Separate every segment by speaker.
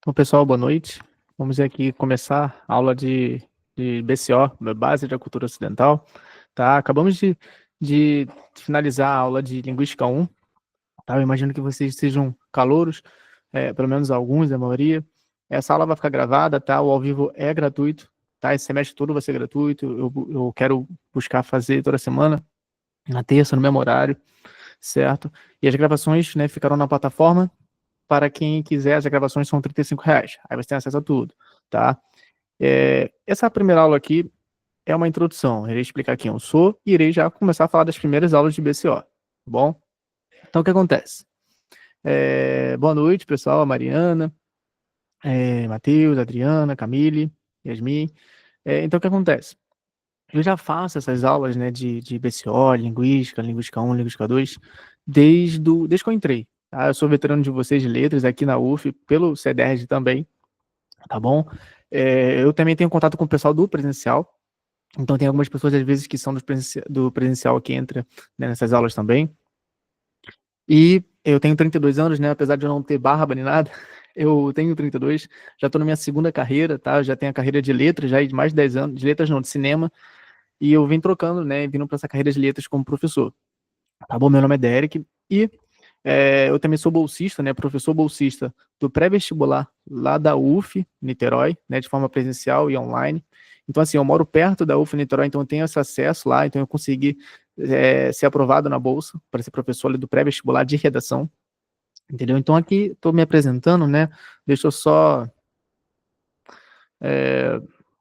Speaker 1: Então, pessoal, boa noite. Vamos aqui começar a aula de BCO, Base da Cultura Ocidental. Tá? Acabamos de finalizar a aula de Linguística 1. Tá? Eu imagino que vocês sejam calouros, pelo menos alguns, a maioria. Essa aula vai ficar gravada, tá? O ao vivo é gratuito, tá? Esse semestre todo vai ser gratuito. Eu quero buscar fazer toda semana, na terça, no mesmo horário, certo? E as gravações, né, ficarão na plataforma. Para quem quiser, as gravações são R$ 35. Aí você tem acesso a tudo, tá? Essa primeira aula aqui é uma introdução. Irei explicar quem eu sou e irei já começar a falar das primeiras aulas de BCO, tá bom? Então, o que acontece? Boa noite, pessoal. A Mariana, Matheus, Adriana, Camille, Yasmin. Então, o que acontece? Eu já faço essas aulas, né, de BCO, Linguística 1, Linguística 2, desde que eu entrei. Tá? Eu sou veterano de vocês de letras aqui na UF, pelo CEDERJ também, tá bom? Eu também tenho contato com o pessoal do presencial, então tem algumas pessoas, às vezes, que são do presencial que entra, né, nessas aulas também. E eu tenho 32 anos, né, apesar de eu não ter barba nem nada, eu tenho 32, já estou na minha segunda carreira, tá? Eu já tenho a carreira de letras, já de mais de 10 anos, de letras não, de cinema, e eu vim trocando, né, vindo para essa carreira de letras como professor. Tá bom? Meu nome é Derek, e eu também sou bolsista, né, professor bolsista do pré-vestibular lá da UF, Niterói, né, de forma presencial e online. Então, assim, eu moro perto da UF Niterói, então eu tenho esse acesso lá, então eu consegui ser aprovado na bolsa para ser professor ali do pré-vestibular de redação, entendeu? Então aqui estou me apresentando, né, deixa eu só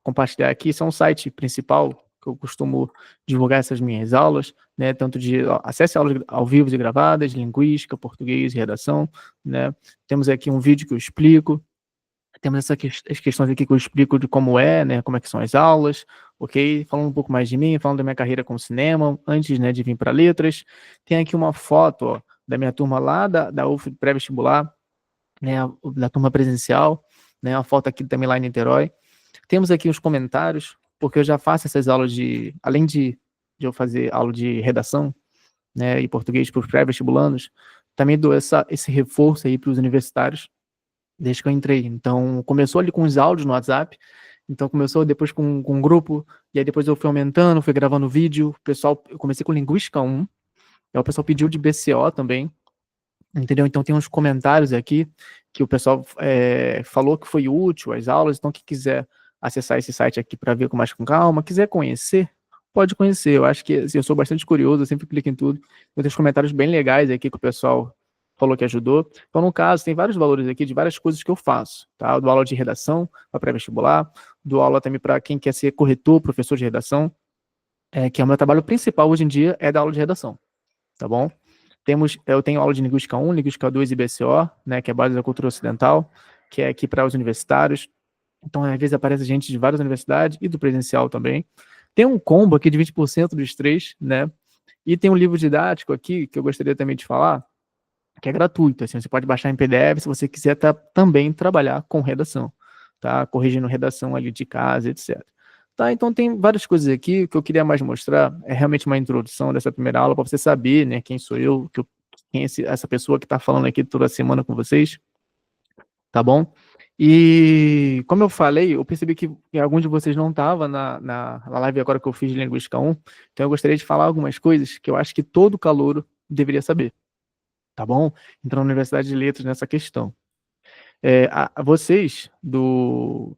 Speaker 1: compartilhar aqui, isso é um site principal que eu costumo divulgar essas minhas aulas, né, tanto acesse aulas ao vivo e gravadas, linguística, português e redação, né, temos aqui um vídeo que eu explico, temos as questões aqui que eu explico de como né, como é que são as aulas, ok? Falando um pouco mais de mim, falando da minha carreira com cinema, antes, né, de vir para letras, tem aqui uma foto, ó, da minha turma lá da UF pré-vestibular, né, da turma presencial, né, uma foto aqui também lá em Niterói. Temos aqui os comentários, porque eu já faço essas aulas além de eu fazer aula de redação, né, e português para os pré-vestibulandos, também dou esse reforço aí para os universitários, desde que eu entrei. Então, começou ali com os áudios no WhatsApp, então começou depois com um grupo, e aí depois eu fui aumentando, fui gravando vídeo, eu comecei com Linguística 1, aí o pessoal pediu de BCO também, entendeu? Então tem uns comentários aqui que o pessoal falou que foi útil as aulas, então quem quiser acessar esse site aqui para ver com mais com calma, quiser conhecer, pode conhecer. Eu acho que assim, eu sou bastante curioso, eu sempre clico em tudo. Tem uns comentários bem legais aqui que o pessoal falou que ajudou. Então, no caso, tem vários valores aqui de várias coisas que eu faço, tá? Eu dou aula de redação para pré-vestibular, dou aula também para quem quer ser corretor, professor de redação, que é o meu trabalho principal hoje em dia, é dar aula de redação, tá bom? Eu tenho aula de Linguística 1, Linguística 2 e BCO, né, que é a base da cultura ocidental, que é aqui para os universitários. Então, às vezes aparece gente de várias universidades e do presencial também. Tem um combo aqui de 20% dos três, né? E tem um livro didático aqui, que eu gostaria também de falar, que é gratuito, assim, você pode baixar em PDF se você quiser também trabalhar com redação, tá? Corrigindo redação ali de casa, etc. Tá, então tem várias coisas aqui que eu queria mais mostrar, é realmente uma introdução dessa primeira aula, para você saber, né, quem sou eu, quem é essa pessoa que está falando aqui toda semana com vocês, tá bom? E, como eu falei, eu percebi que alguns de vocês não estavam na live agora que eu fiz de Linguística 1, então eu gostaria de falar algumas coisas que eu acho que todo calouro deveria saber, tá bom? Entrando na Universidade de Letras nessa questão. Vocês do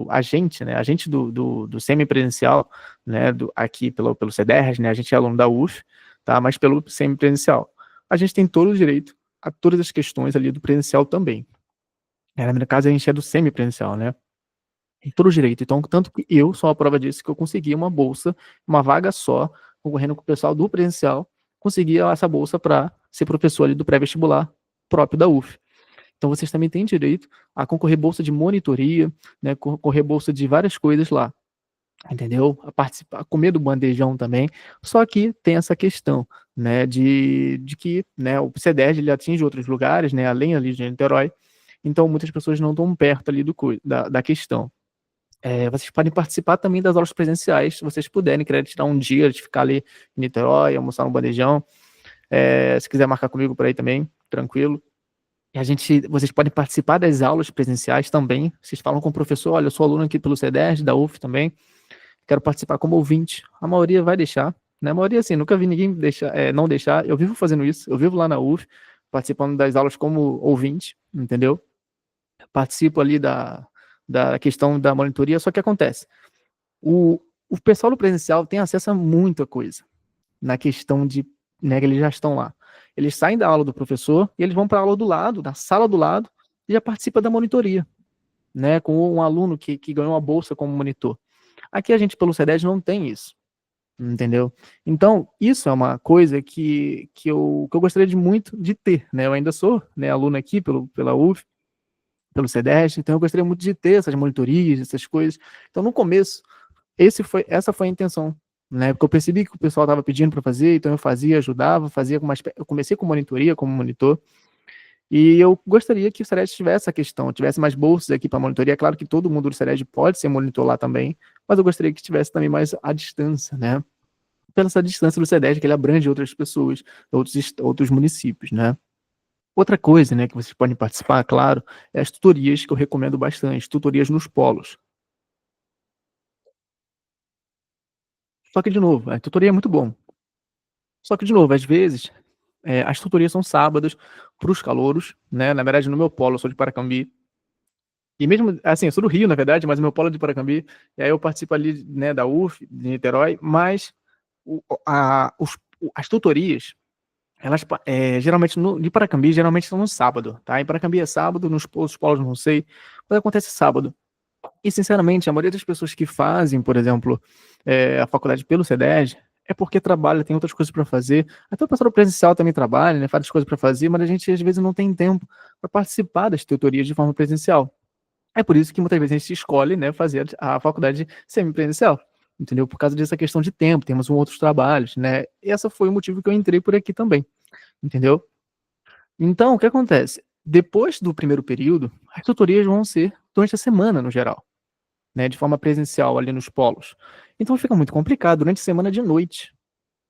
Speaker 1: agente, né, agente do semipresencial, né, aqui pelo CEDERJ, né, a gente é aluno da UF, tá, mas pelo semipresencial. A gente tem todo o direito a todas as questões ali do presencial também. No meu caso, a gente é do semipresencial, né, tem todo o direito. Então, tanto que eu sou a prova disso, que eu consegui uma bolsa, uma vaga só, concorrendo com o pessoal do presencial, consegui essa bolsa para ser professor ali do pré-vestibular próprio da UF. Então, vocês também têm direito a concorrer bolsa de monitoria, né, concorrer bolsa de várias coisas lá, entendeu? A participar, comer do bandejão também. Só que tem essa questão, né, de que, né, o CEDERJ ele atinge outros lugares, né, além ali de Niterói, então muitas pessoas não estão perto ali da questão. Vocês podem participar também das aulas presenciais, se vocês puderem, querem tirar um dia de ficar ali em Niterói, almoçar no bandejão. Se quiser marcar comigo por aí também, tranquilo. Vocês podem participar das aulas presenciais também. Vocês falam com o professor, olha, eu sou aluno aqui pelo CEDERJ, da UF também, quero participar como ouvinte. A maioria vai deixar, né? A maioria, assim, nunca vi ninguém não deixar. Eu vivo fazendo isso, eu vivo lá na UF, participando das aulas como ouvinte, entendeu? Participo ali da questão da monitoria, só que acontece, o pessoal do presencial tem acesso a muita coisa, na questão de, né, que eles já estão lá. Eles saem da aula do professor e eles vão para a aula do lado, na sala do lado, e já participa da monitoria, né, com um aluno que ganhou uma bolsa como monitor. Aqui a gente, pelo CEDES, não tem isso, entendeu? Então, isso é uma coisa que eu gostaria de muito de ter, né? Eu ainda sou, né, aluno aqui pela UF, pelo CEDES, então eu gostaria muito de ter essas monitorias, essas coisas. Então, no começo, essa foi a intenção, né? Porque eu percebi que o pessoal estava pedindo para fazer, então eu fazia, ajudava, eu comecei com monitoria, como monitor, e eu gostaria que o CERED tivesse essa questão, tivesse mais bolsas aqui para monitoria. É claro que todo mundo do CERED pode ser monitor lá também, mas eu gostaria que tivesse também mais à distância, né? Pela essa distância do CEDED, que ele abrange outras pessoas, outros municípios, né? Outra coisa, né, que vocês podem participar, claro, é as tutorias, que eu recomendo bastante, tutorias nos polos. Só que, de novo, a tutoria é muito bom. Só que, de novo, às vezes, as tutorias são sábados para os calouros, né? Na verdade, no meu polo, eu sou de Paracambi. E mesmo, assim, eu sou do Rio, na verdade, mas o meu polo é de Paracambi. E aí eu participo ali, né, da UF, de Niterói, mas as tutorias, elas, geralmente, de Paracambi, geralmente são no sábado, tá? Em Paracambi é sábado, nos outros polos não sei, mas acontece sábado. E, sinceramente, a maioria das pessoas que fazem, por exemplo, a faculdade pelo CEDES, é porque trabalha, tem outras coisas para fazer. Até o pessoal do presencial também trabalha, né, faz coisas para fazer, mas a gente, às vezes, não tem tempo para participar das tutorias de forma presencial. É por isso que, muitas vezes, a gente escolhe, né, fazer a faculdade semipresencial, entendeu? Por causa dessa questão de tempo, temos outros trabalhos, né? E esse foi o motivo que eu entrei por aqui também, entendeu? Então, o que acontece? Depois do primeiro período, as tutorias vão ser durante a semana, no geral, né, de forma presencial ali nos polos. Então fica muito complicado durante a semana de noite.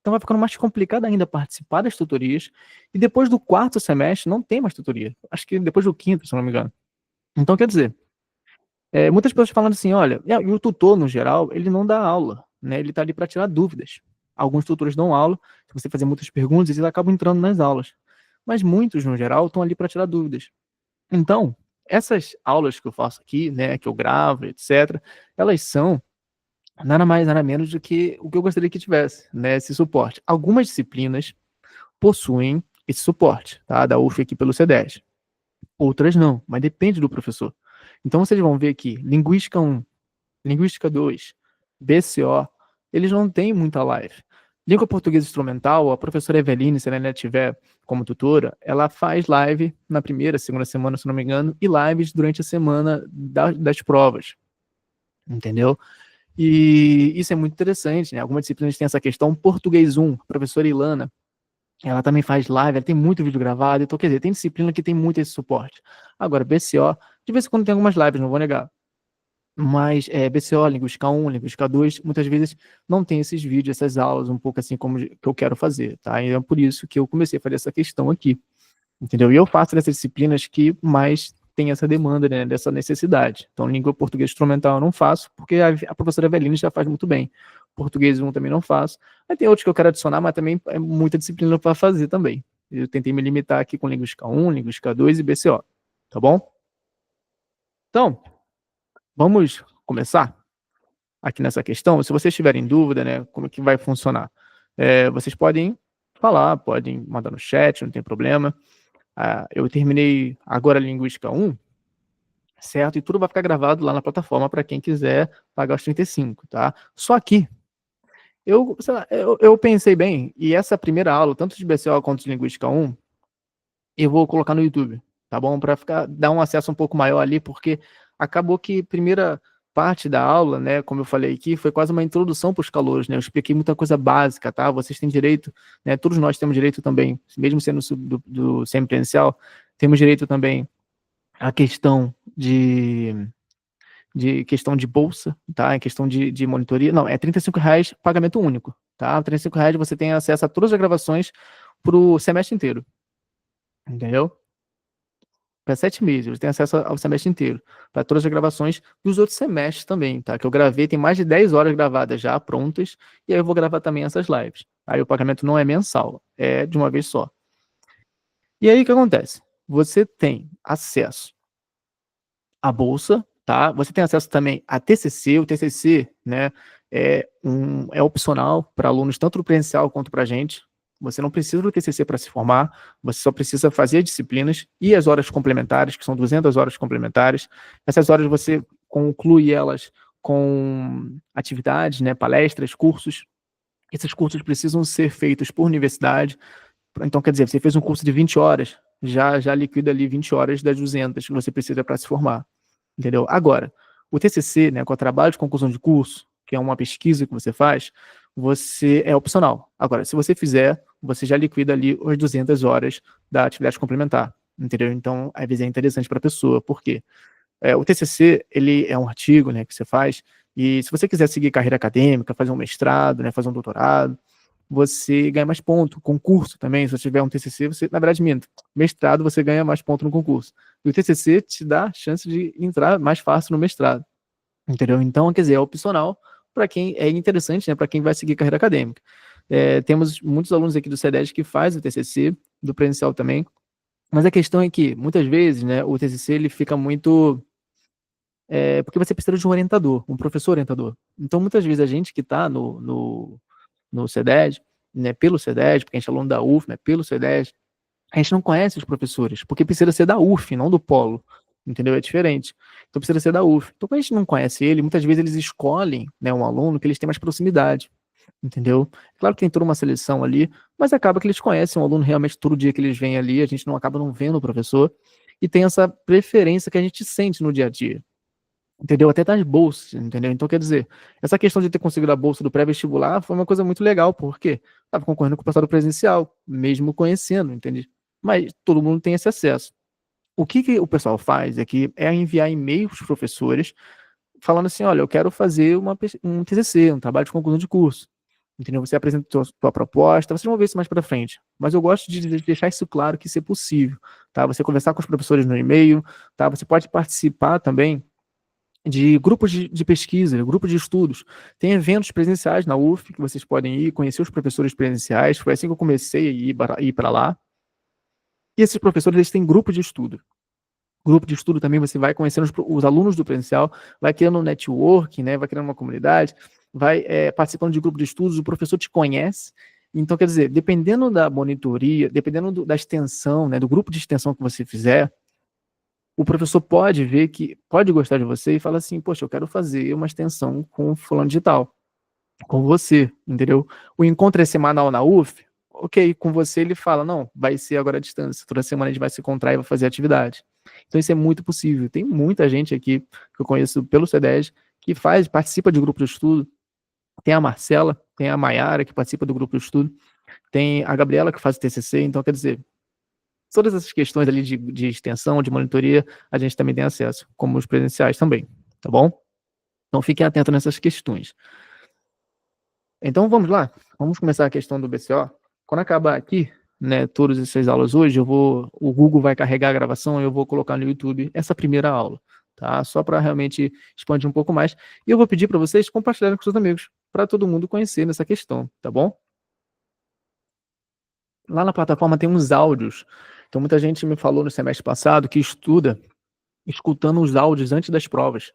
Speaker 1: Então vai ficando mais complicado ainda participar das tutorias. E depois do quarto semestre não tem mais tutoria. Acho que depois do quinto, se não me engano. Então quer dizer, muitas pessoas falando assim, olha, e o tutor no geral, ele não dá aula, né? Ele está ali para tirar dúvidas. Alguns tutores dão aula, se você fazer muitas perguntas, eles acabam entrando nas aulas. Mas muitos, no geral, estão ali para tirar dúvidas. Então, essas aulas que eu faço aqui, né, que eu gravo, etc., elas são nada mais, nada menos do que o que eu gostaria que tivesse, né, esse suporte. Algumas disciplinas possuem esse suporte, tá, da UF aqui pelo C10. Outras não, mas depende do professor. Então, vocês vão ver aqui, Linguística 1, Linguística 2, BCO, eles não têm muita live. Língua portuguesa instrumental, a professora Eveline, se ela ainda tiver como tutora, ela faz live na primeira, segunda semana, se não me engano, e lives durante a semana das provas, entendeu? E isso é muito interessante, né? Algumas disciplinas têm essa questão. Português 1, a professora Ilana, ela também faz live, ela tem muito vídeo gravado, então, quer dizer, tem disciplina que tem muito esse suporte. Agora, BCO, de vez em quando tem algumas lives, não vou negar. Mas BCO, Linguística 1, Linguística 2, muitas vezes não tem esses vídeos, essas aulas, um pouco assim como que eu quero fazer, tá? E é por isso que eu comecei a fazer essa questão aqui, entendeu? E eu faço dessas disciplinas que mais tem essa demanda, né, dessa necessidade. Então, língua portuguesa instrumental eu não faço, porque a professora Eveline já faz muito bem. Português 1 também não faço. Aí tem outros que eu quero adicionar, mas também é muita disciplina para fazer também. Eu tentei me limitar aqui com Linguística 1, Linguística 2 e BCO, tá bom? Então, vamos começar aqui nessa questão. Se vocês tiverem dúvida, né, como é que vai funcionar, vocês podem falar, podem mandar no chat, não tem problema. Eu terminei agora a Linguística 1, certo? E tudo vai ficar gravado lá na plataforma para quem quiser pagar os 35, tá? Só que sei lá, eu pensei bem, e essa primeira aula, tanto de BCO quanto de Linguística 1, eu vou colocar no YouTube, tá bom? Para dar um acesso um pouco maior ali, porque acabou que primeira parte da aula, né, como eu falei aqui, foi quase uma introdução para os calouros, né? Eu expliquei muita coisa básica, tá? Vocês têm direito, né? Todos nós temos direito também, mesmo sendo do semipresencial, temos direito também à questão de questão de bolsa, tá? Em questão de monitoria. Não, é R$ 35 pagamento único, tá? R$ 35 você tem acesso a todas as gravações para o semestre inteiro, entendeu? para 7 meses, você tem acesso ao semestre inteiro, para todas as gravações dos outros semestres também, tá? Que eu gravei, tem mais de 10 horas gravadas já prontas, e aí eu vou gravar também essas lives. Aí o pagamento não é mensal, é de uma vez só. E aí o que acontece? Você tem acesso à bolsa, tá? Você tem acesso também a TCC. O TCC, né, é opcional para alunos tanto no presencial quanto para a gente. Você não precisa do TCC para se formar, você só precisa fazer disciplinas e as horas complementares, que são 200 horas complementares. Essas horas você conclui elas com atividades, né, palestras, cursos. Esses cursos precisam ser feitos por universidade. Então, quer dizer, você fez um curso de 20 horas, já liquida ali 20 horas das 200 que você precisa para se formar, entendeu? Agora, o TCC, né, com o trabalho de conclusão de curso, que é uma pesquisa que você faz, você é opcional. Agora, se você fizer, você já liquida ali as 200 horas da atividade complementar, entendeu? Então, às vezes é interessante para a pessoa, por quê? O TCC, ele é um artigo, né, que você faz, e se você quiser seguir carreira acadêmica, fazer um mestrado, né, fazer um doutorado, você ganha mais ponto. Concurso também, se você tiver um TCC, você, na verdade, minto, mestrado você ganha mais ponto no concurso. E o TCC te dá chance de entrar mais fácil no mestrado, entendeu? Então, quer dizer, é opcional para quem é interessante, né, para quem vai seguir carreira acadêmica. Temos muitos alunos aqui do CEDES que fazem o TCC, do presencial também, mas a questão é que, muitas vezes, né, o TCC ele fica muito porque você precisa de um orientador, um professor orientador. Então, muitas vezes, a gente que está no CEDES, né, pelo CEDES, porque a gente é aluno da UF, né, pelo CEDES, a gente não conhece os professores, porque precisa ser da UF, não do polo, entendeu? É diferente. Então, precisa ser da UF. Então, quando a gente não conhece ele, muitas vezes eles escolhem, né, um aluno que eles têm mais proximidade, entendeu? Claro que tem toda uma seleção ali, mas acaba que eles conhecem um aluno realmente todo dia que eles vêm ali, a gente não acaba não vendo o professor, e tem essa preferência que a gente sente no dia a dia. Entendeu? Até das bolsas, entendeu? Então, quer dizer, essa questão de ter conseguido a bolsa do pré-vestibular foi uma coisa muito legal, porque estava concorrendo com o pessoal do presencial, mesmo conhecendo, entende? Mas todo mundo tem esse acesso. O que o pessoal faz aqui é enviar e-mail para os professores, falando assim, olha, eu quero fazer um TCC, um trabalho de conclusão de curso. Entendeu? Você apresenta a sua proposta, vocês vão ver isso mais para frente. Mas eu gosto de deixar isso claro que isso é possível, tá? Você conversar com os professores no e-mail, tá? Você pode participar também de grupos de pesquisa, grupos de estudos. Tem eventos presenciais na UF que vocês podem ir, conhecer os professores presenciais. Foi assim que eu comecei a ir para lá. E esses professores, eles têm grupo de estudo. Grupo de estudo também você vai conhecendo os alunos do presencial, vai criando um network, né, vai criando uma comunidade, vai participando de grupo de estudos, o professor te conhece. Então, quer dizer, dependendo da monitoria, dependendo da extensão, né, do grupo de extensão que você fizer, o professor pode ver que pode gostar de você e fala assim, poxa, eu quero fazer uma extensão com fulano de tal, com você, entendeu? O encontro é semanal na UF, ok, com você ele fala, não, vai ser agora à distância, toda semana a gente vai se encontrar e vai fazer atividade. Então isso é muito possível. Tem muita gente aqui que eu conheço pelo CEDES que participa de grupo de estudo. Tem a Marcela, tem a Maiara que participa do grupo de estudo, tem a Gabriela que faz o TCC, então quer dizer, todas essas questões ali de extensão, de monitoria, a gente também tem acesso, como os presenciais também, tá bom? Então fiquem atentos nessas questões. Então vamos lá, vamos começar a questão do BCO. Quando acabar aqui, né, todas essas aulas hoje, o Google vai carregar a gravação e eu vou colocar no YouTube essa primeira aula, tá? Só para realmente expandir um pouco mais. E eu vou pedir para vocês compartilharem com seus amigos, para todo mundo conhecer nessa questão, tá bom? Lá na plataforma tem uns áudios. Então muita gente me falou no semestre passado que estuda escutando os áudios antes das provas,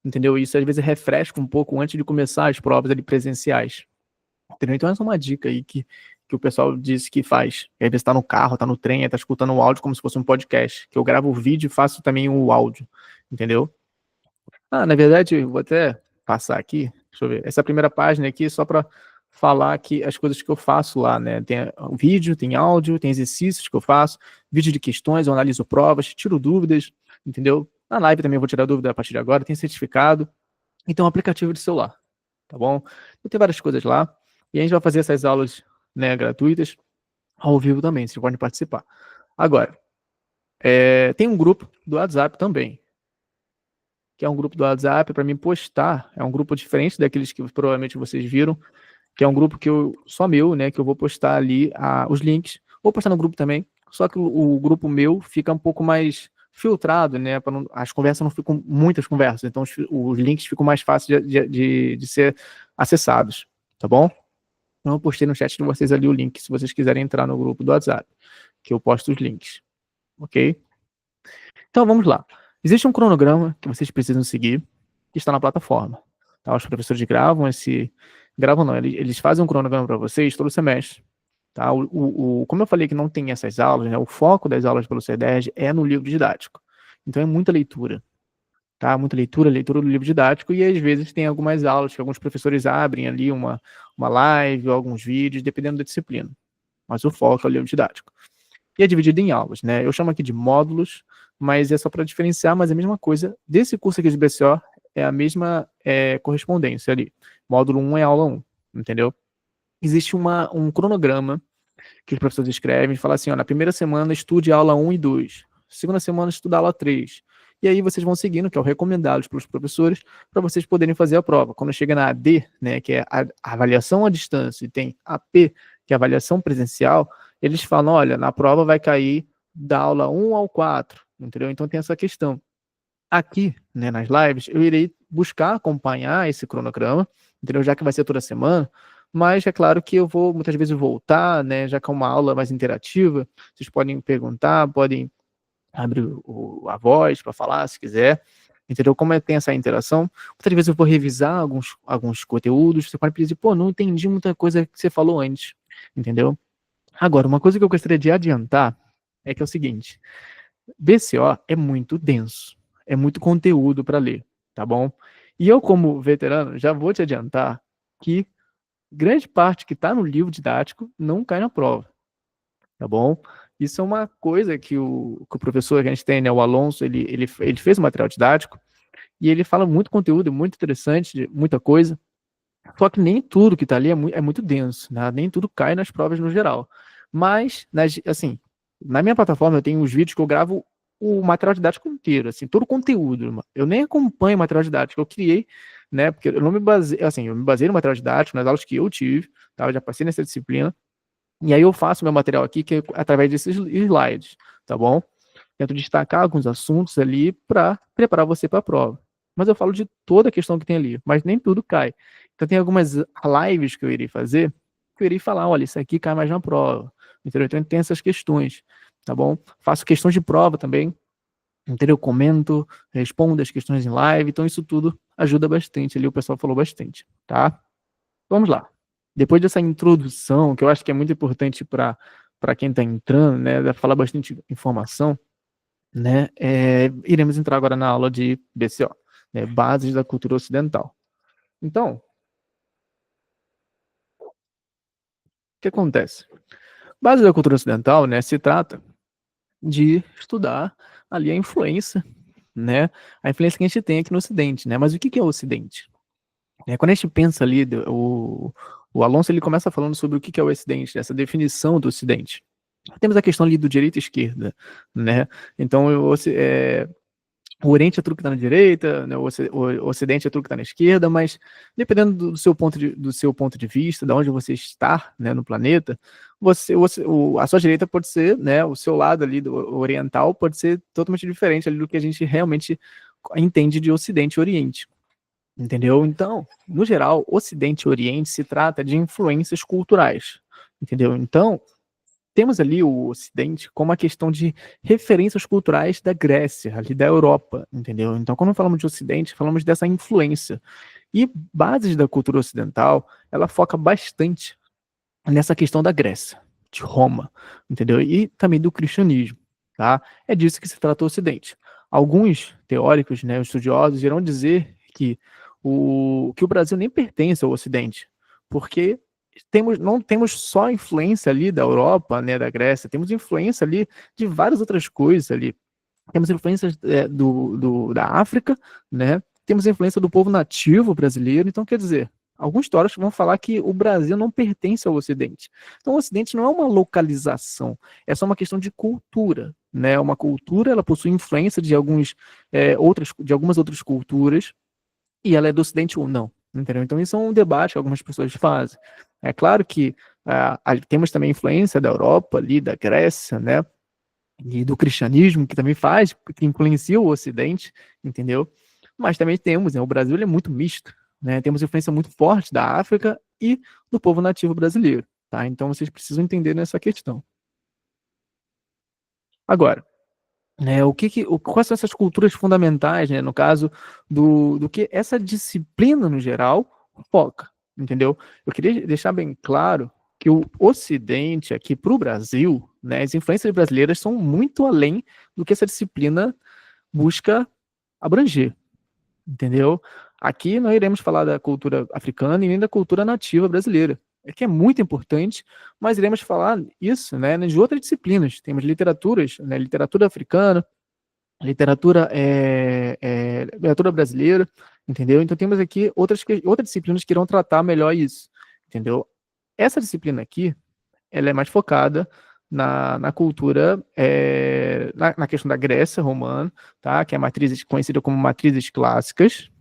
Speaker 1: entendeu? Isso às vezes refresca um pouco antes de começar as provas ali presenciais, entendeu? Então essa é uma dica aí que o pessoal disse que faz. E aí você tá no carro, tá no trem, tá escutando o áudio como se fosse um podcast, que eu gravo o vídeo e faço também o áudio, entendeu? Na verdade, eu vou até passar aqui, deixa eu ver, essa primeira página aqui é só para falar que as coisas que eu faço lá, né? Tem o vídeo, tem áudio, tem exercícios que eu faço, vídeo de questões, eu analiso provas, tiro dúvidas, entendeu? Na live também eu vou tirar dúvida a partir de agora, tem certificado, e tem um aplicativo de celular, tá bom? Então tem várias coisas lá, e a gente vai fazer essas aulas, né, gratuitas, ao vivo também, vocês podem participar. Agora, tem um grupo do WhatsApp também, que é um grupo do WhatsApp para mim postar, é um grupo diferente daqueles que provavelmente vocês viram, que é um grupo que só meu, né, que eu vou postar ali os links, vou postar no grupo também, só que o grupo meu fica um pouco mais filtrado, né, as conversas não ficam muitas conversas, então os links ficam mais fáceis de ser acessados, tá bom? Então eu postei no chat de vocês ali o link, se vocês quiserem entrar no grupo do WhatsApp, que eu posto os links, ok? Então vamos lá. Existe um cronograma que vocês precisam seguir, que está na plataforma. Tá? Os professores gravam não, eles fazem um cronograma para vocês todo semestre. Tá? Como eu falei que não tem essas aulas, né, o foco das aulas pelo CEDERJ é no livro didático. Então é muita leitura. Tá? Muita leitura do livro didático, e às vezes tem algumas aulas que alguns professores abrem ali uma live ou alguns vídeos, dependendo da disciplina. Mas o foco é o livro didático. E é dividido em aulas, né? Eu chamo aqui de módulos, mas é só para diferenciar, mas é a mesma coisa. Desse curso aqui de BCO, é a mesma correspondência ali. Módulo 1 é aula 1, entendeu? Existe um cronograma que os professores escrevem, fala assim, ó, na primeira semana estude a aula 1 e 2, segunda semana estuda a aula 3, e aí vocês vão seguindo, que é o recomendado pelos professores, para vocês poderem fazer a prova. Quando chega na AD, né, que é a avaliação à distância, e tem a P, que é a avaliação presencial, eles falam, olha, na prova vai cair da aula 1 ao 4, entendeu? Então tem essa questão. Aqui, né, nas lives, eu irei buscar acompanhar esse cronograma, entendeu? Já que vai ser toda semana, mas é claro que eu vou muitas vezes voltar, né, já que é uma aula mais interativa, vocês podem perguntar, podem abrir a voz para falar, se quiser, entendeu? Como tem essa interação, muitas vezes eu vou revisar alguns conteúdos, você pode dizer, pô, não entendi muita coisa que você falou antes, entendeu? Agora, uma coisa que eu gostaria de adiantar é que é o seguinte, BCO é muito denso, é muito conteúdo para ler, tá bom? E eu, como veterano, já vou te adiantar que grande parte que está no livro didático não cai na prova, tá bom? Isso é uma coisa que o professor que a gente tem, né, o Alonso, ele fez um material didático e ele fala muito conteúdo, muito interessante, muita coisa, só que nem tudo que está ali é muito denso, né? Nem tudo cai nas provas no geral. Mas, assim, na minha plataforma eu tenho os vídeos que eu gravo o material didático inteiro, assim, todo o conteúdo. Eu nem acompanho o material didático, eu criei, né, porque eu não me baseio, assim, eu me baseio no material didático, nas aulas que eu tive, tá? Eu já passei nessa disciplina, e aí eu faço meu material aqui que é através desses slides, tá bom? Tento destacar alguns assuntos ali para preparar você para a prova. Mas eu falo de toda a questão que tem ali, mas nem tudo cai. Então tem algumas lives que eu irei fazer, que eu irei falar, olha, isso aqui cai mais na prova, entendeu? Então tem essas questões, tá bom? Faço questões de prova também, entendeu? Comento, respondo as questões em live, então isso tudo ajuda bastante ali, o pessoal falou bastante, tá? Vamos lá. Depois dessa introdução, que eu acho que é muito importante para quem está entrando, né, falar bastante informação, né, iremos entrar agora na aula de BCO, né, Bases da Cultura Ocidental. Então, o que acontece? Bases da Cultura Ocidental, né, se trata de estudar ali a influência, né, a influência que a gente tem aqui no Ocidente, né, mas o que é o Ocidente? Quando a gente pensa ali, o Alonso ele começa falando sobre o que é o Ocidente, essa definição do Ocidente. Temos a questão ali do direita e esquerda, né? Então, o Oriente é tudo que está na direita, né? O Ocidente é tudo que está na esquerda, mas dependendo do seu ponto de vista, de onde você está, né, no planeta, a sua direita pode ser, né, o seu lado ali do oriental pode ser totalmente diferente ali do que a gente realmente entende de Ocidente e Oriente. Entendeu? Então, no geral, Ocidente e Oriente se trata de influências culturais, entendeu? Então, temos ali o Ocidente como a questão de referências culturais da Grécia, ali da Europa, entendeu? Então, quando falamos de Ocidente, falamos dessa influência. E bases da cultura ocidental, ela foca bastante nessa questão da Grécia, de Roma, entendeu? E também do cristianismo, tá? É disso que se trata o Ocidente. Alguns teóricos, né, estudiosos, irão dizer que o Brasil nem pertence ao Ocidente, porque não temos só influência ali da Europa, né, da Grécia, temos influência ali de várias outras coisas ali. Temos influências da África, né? Temos influência do povo nativo brasileiro, então quer dizer, alguns teóricos vão falar que o Brasil não pertence ao Ocidente. Então o Ocidente não é uma localização, é só uma questão de cultura, né? Uma cultura, ela possui influência de algumas outras culturas, e ela é do Ocidente ou não, entendeu? Então isso é um debate que algumas pessoas fazem. É claro que temos também influência da Europa ali, da Grécia, né? e do cristianismo, que também faz, que influencia o Ocidente, entendeu? Mas também temos, né, o Brasil ele é muito misto, né? Temos influência muito forte da África e do povo nativo brasileiro, tá? Então vocês precisam entender nessa questão. Agora, né, quais são essas culturas fundamentais, né, no caso do que essa disciplina no geral foca, entendeu? Eu queria deixar bem claro que o Ocidente aqui para o Brasil, né, as influências brasileiras são muito além do que essa disciplina busca abranger, entendeu? Aqui não iremos falar da cultura africana e nem da cultura nativa brasileira, que é muito importante, mas iremos falar isso, né, de outras disciplinas. Temos literaturas, né, literatura africana, literatura brasileira, entendeu? Então temos aqui outras disciplinas que irão tratar melhor isso, entendeu? Essa disciplina aqui, ela é mais focada na cultura, na questão da Grécia romana, tá? Que é conhecida como matrizes clássicas,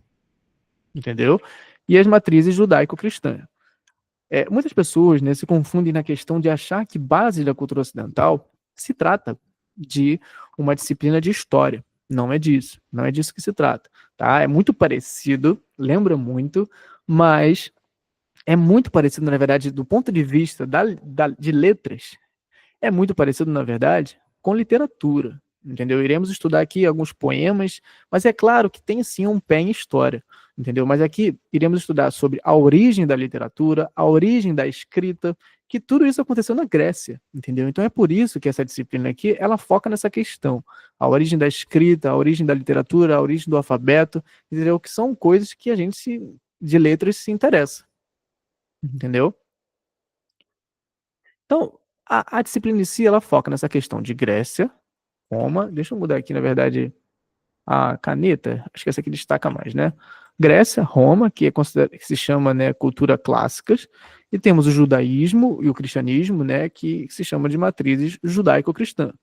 Speaker 1: entendeu? E as matrizes judaico-cristãs. Muitas pessoas, né, se confundem na questão de achar que base da cultura ocidental se trata de uma disciplina de história. Não é disso, não é disso que se trata, tá? É muito parecido, lembra muito, mas é muito parecido, na verdade, do ponto de vista de letras, é muito parecido, na verdade, com literatura, entendeu? Iremos estudar aqui alguns poemas, mas é claro que tem sim um pé em história, entendeu? Mas aqui iremos estudar sobre a origem da literatura, a origem da escrita, que tudo isso aconteceu na Grécia, entendeu? Então é por isso que essa disciplina aqui, ela foca nessa questão, a origem da escrita, a origem da literatura, a origem do alfabeto, entendeu? Que são coisas que a gente de letras se interessa, entendeu? Então, a disciplina em si, ela foca nessa questão de Grécia, Roma. Deixa eu mudar aqui, na verdade, a caneta. Acho que essa aqui destaca mais, né? Grécia, Roma, que que se chama, né, cultura clássicas, e temos o judaísmo e o cristianismo, né, que se chama de matrizes judaico-cristã.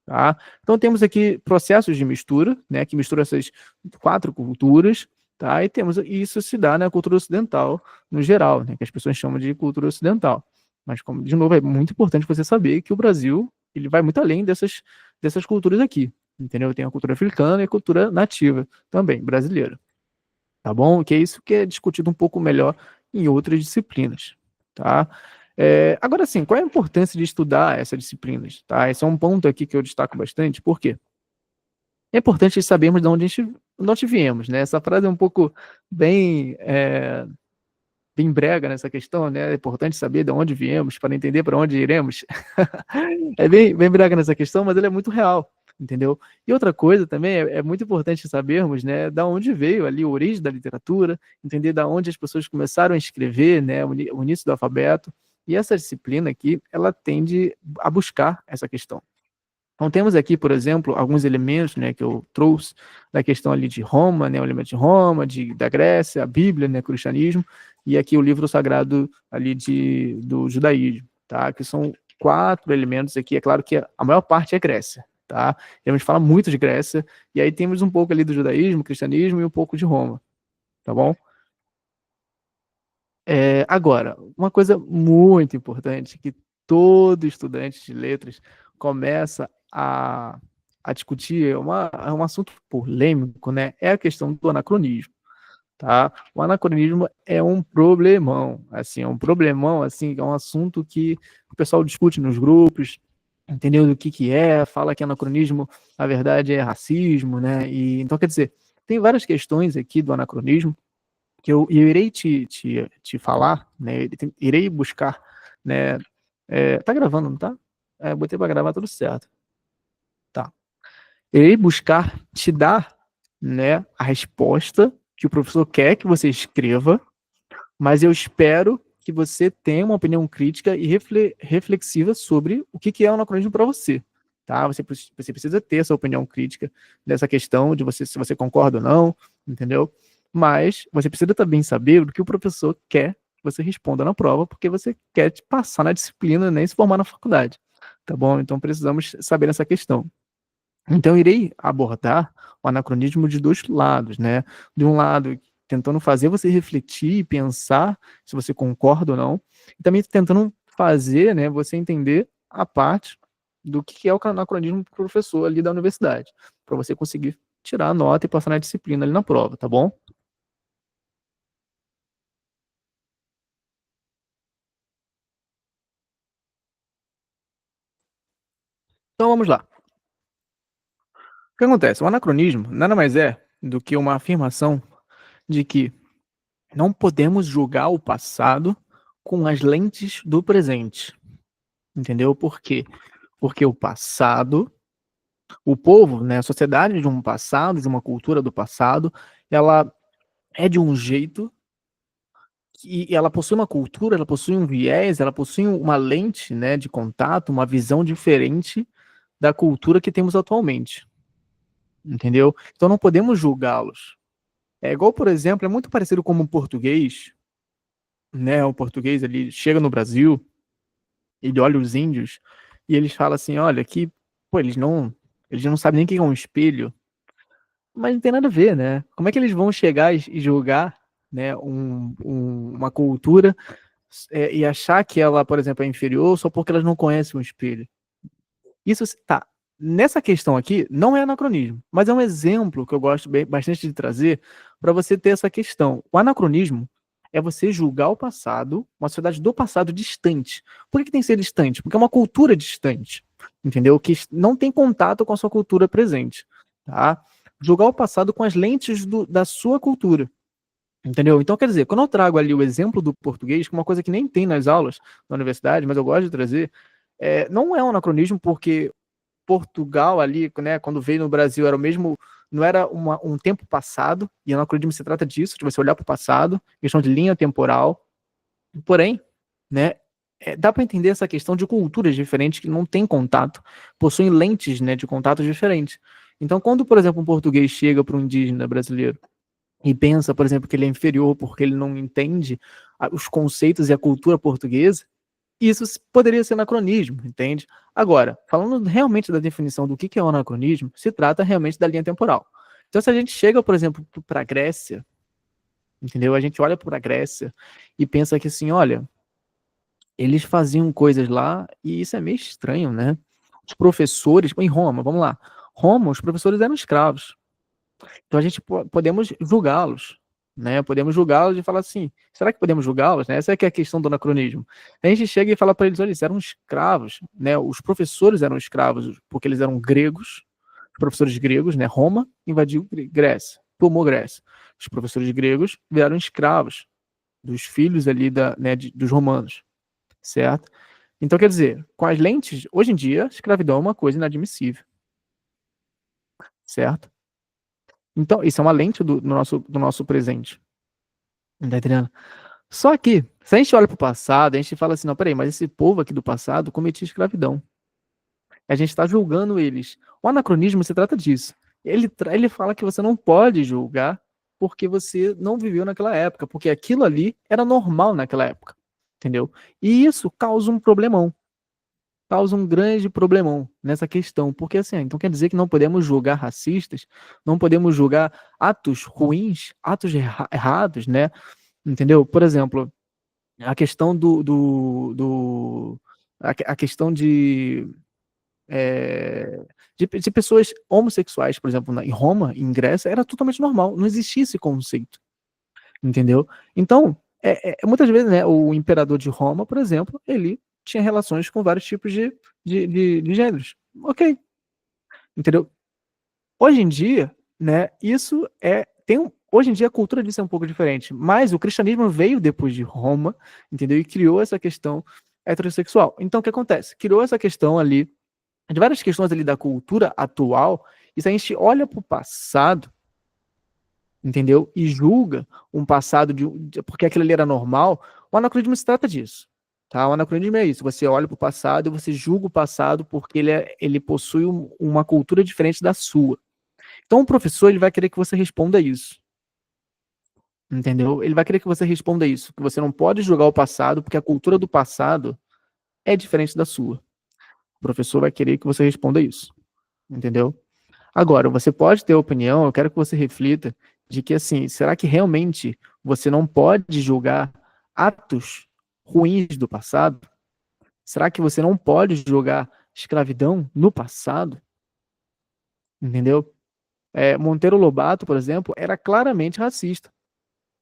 Speaker 1: Tá? Então temos aqui processos de mistura, né, que mistura essas quatro culturas, tá? E isso se dá na cultura ocidental no geral, né, que as pessoas chamam de cultura ocidental. Mas como de novo é muito importante você saber que o Brasil ele vai muito além dessas culturas aqui, entendeu? Tem a cultura africana e a cultura nativa também brasileira, tá bom? Que é isso que é discutido um pouco melhor em outras disciplinas, tá? Agora sim, qual é a importância de estudar essas disciplinas, tá? Esse é um ponto aqui que eu destaco bastante, por quê? É importante sabermos de onde viemos, né? Essa frase é um pouco bem, bem brega nessa questão, né? É importante saber de onde viemos para entender para onde iremos. É bem brega nessa questão, mas ela é muito real, entendeu? E outra coisa também é muito importante sabermos, né, da onde veio ali a origem da literatura, entender da onde as pessoas começaram a escrever, né, o início do alfabeto. E essa disciplina aqui, ela tende a buscar essa questão. Então temos aqui, por exemplo, alguns elementos, né, que eu trouxe da questão ali de Roma, né, o elemento de Roma, da Grécia, a Bíblia, né, o cristianismo, e aqui o livro sagrado ali do judaísmo, tá? Que são quatro elementos aqui. É claro que a maior parte é Grécia, tá? A gente fala muito de Grécia, e aí temos um pouco ali do judaísmo, cristianismo e um pouco de Roma, tá bom? Agora, uma coisa muito importante que todo estudante de letras começa a discutir, é um assunto polêmico, né? É a questão do anacronismo, tá? O anacronismo é um problemão, assim, assim, é um assunto que o pessoal discute nos grupos, entendeu do que é, fala que anacronismo, na verdade, é racismo, né? E, então, quer dizer, tem várias questões aqui do anacronismo, que eu irei te falar, né? Irei buscar, né? Tá gravando, não tá? Botei para gravar tudo certo. Tá. Irei buscar te dar, né, a resposta que o professor quer que você escreva, mas eu espero que você tenha uma opinião crítica e reflexiva sobre o que é o anacronismo para você. Tá? Você precisa ter essa opinião crítica dessa questão de se você concorda ou não, entendeu? Mas você precisa também saber o que o professor quer que você responda na prova, porque você quer te passar na disciplina, nem se formar na faculdade. Tá bom? Então precisamos saber essa questão. Então, eu irei abordar o anacronismo de dois lados, né? De um lado, tentando fazer você refletir e pensar se você concorda ou não, e também tentando fazer, né, você entender a parte do que é o anacronismo pro professor ali da universidade, para você conseguir tirar a nota e passar na disciplina ali na prova, tá bom? Então vamos lá. O que acontece? O anacronismo nada mais é do que uma afirmação de que não podemos julgar o passado com as lentes do presente. Entendeu? Por quê? Porque o passado, o povo, né, a sociedade de um passado, de uma cultura do passado, ela é de um jeito e ela possui uma cultura, ela possui um viés, ela possui uma lente, né, de contato, uma visão diferente da cultura que temos atualmente, entendeu? Então não podemos julgá-los. É igual, por exemplo, é muito parecido com o português, né? O português ele chega no Brasil, ele olha os índios e eles falam assim, olha, que pô, eles não sabem nem o que é um espelho, mas não tem nada a ver, né? Como é que eles vão chegar e julgar, né, uma cultura e achar que ela, por exemplo, é inferior só porque elas não conhecem o espelho? Isso tá. Nessa questão aqui, não é anacronismo, mas é um exemplo que eu gosto bastante de trazer para você ter essa questão. O anacronismo é você julgar o passado, uma sociedade do passado distante. Por que tem que ser distante? Porque é uma cultura distante, entendeu? Que não tem contato com a sua cultura presente, tá? Julgar o passado com as lentes da sua cultura. Entendeu? Então, quer dizer, quando eu trago ali o exemplo do português, que é uma coisa que nem tem nas aulas da universidade, mas eu gosto de trazer, não é um anacronismo, porque Portugal ali, né, quando veio no Brasil, era o mesmo, não era um tempo passado, e anacronismo se trata disso, de você olhar para o passado, questão de linha temporal, porém, né, dá para entender essa questão de culturas diferentes que não têm contato, possuem lentes, né, de contato diferentes. Então, quando, por exemplo, um português chega para um indígena brasileiro e pensa, por exemplo, que ele é inferior porque ele não entende os conceitos e a cultura portuguesa, isso poderia ser anacronismo, entende? Agora, falando realmente da definição do que é o anacronismo, se trata realmente da linha temporal. Então, se a gente chega, por exemplo, para a Grécia, entendeu? A gente olha para a Grécia e pensa que assim, olha, eles faziam coisas lá e isso é meio estranho, né? Os professores, em Roma, vamos lá. Roma, os professores eram escravos. Então a gente podemos julgá-los, né? Podemos julgá-los e falar assim, será que podemos julgá-los? Né? Essa é que é a questão do anacronismo. A gente chega e fala para eles, olha, eles eram escravos, né? Os professores eram escravos porque eles eram gregos, os professores gregos, né? Roma invadiu Grécia, tomou Grécia. Os professores gregos viraram escravos dos filhos ali dos romanos, certo? Então, quer dizer, com as lentes, hoje em dia, escravidão é uma coisa inadmissível, certo? Então, isso é uma lente do nosso presente. Tá entendendo? Só que, se a gente olha para o passado, a gente fala assim, não, peraí, mas esse povo aqui do passado cometia escravidão. A gente está julgando eles. O anacronismo se trata disso. Ele fala que você não pode julgar porque você não viveu naquela época, porque aquilo ali era normal naquela época. Entendeu? E isso causa um problemão. Causa um grande problemão nessa questão. Porque assim, então quer dizer que não podemos julgar racistas, não podemos julgar atos ruins, atos errados, né? Entendeu? Por exemplo, a questão a questão de pessoas homossexuais, por exemplo, em Roma, em Grécia, era totalmente normal, não existia esse conceito, entendeu? Então, muitas vezes, né, o imperador de Roma, por exemplo, ele tinha relações com vários tipos de gêneros, ok, entendeu? Hoje em dia, né, isso hoje em dia a cultura disso é um pouco diferente, mas o cristianismo veio depois de Roma, entendeu? E criou essa questão heterossexual. Então o que acontece? Criou essa questão ali, de várias questões ali da cultura atual, e se a gente olha para o passado, entendeu? E julga um passado porque aquilo ali era normal, o anacronismo se trata disso. Tá? O anacronismo é isso, você olha para o passado e você julga o passado porque ele possui uma cultura diferente da sua. Então o professor ele vai querer que você responda isso, entendeu? Ele vai querer que você responda isso, que você não pode julgar o passado porque a cultura do passado é diferente da sua. O professor vai querer que você responda isso, entendeu? Agora, você pode ter opinião, eu quero que você reflita de que assim, será que realmente você não pode julgar atos ruins do passado? Será que você não pode julgar escravidão no passado, entendeu? Monteiro Lobato, por exemplo, era claramente racista,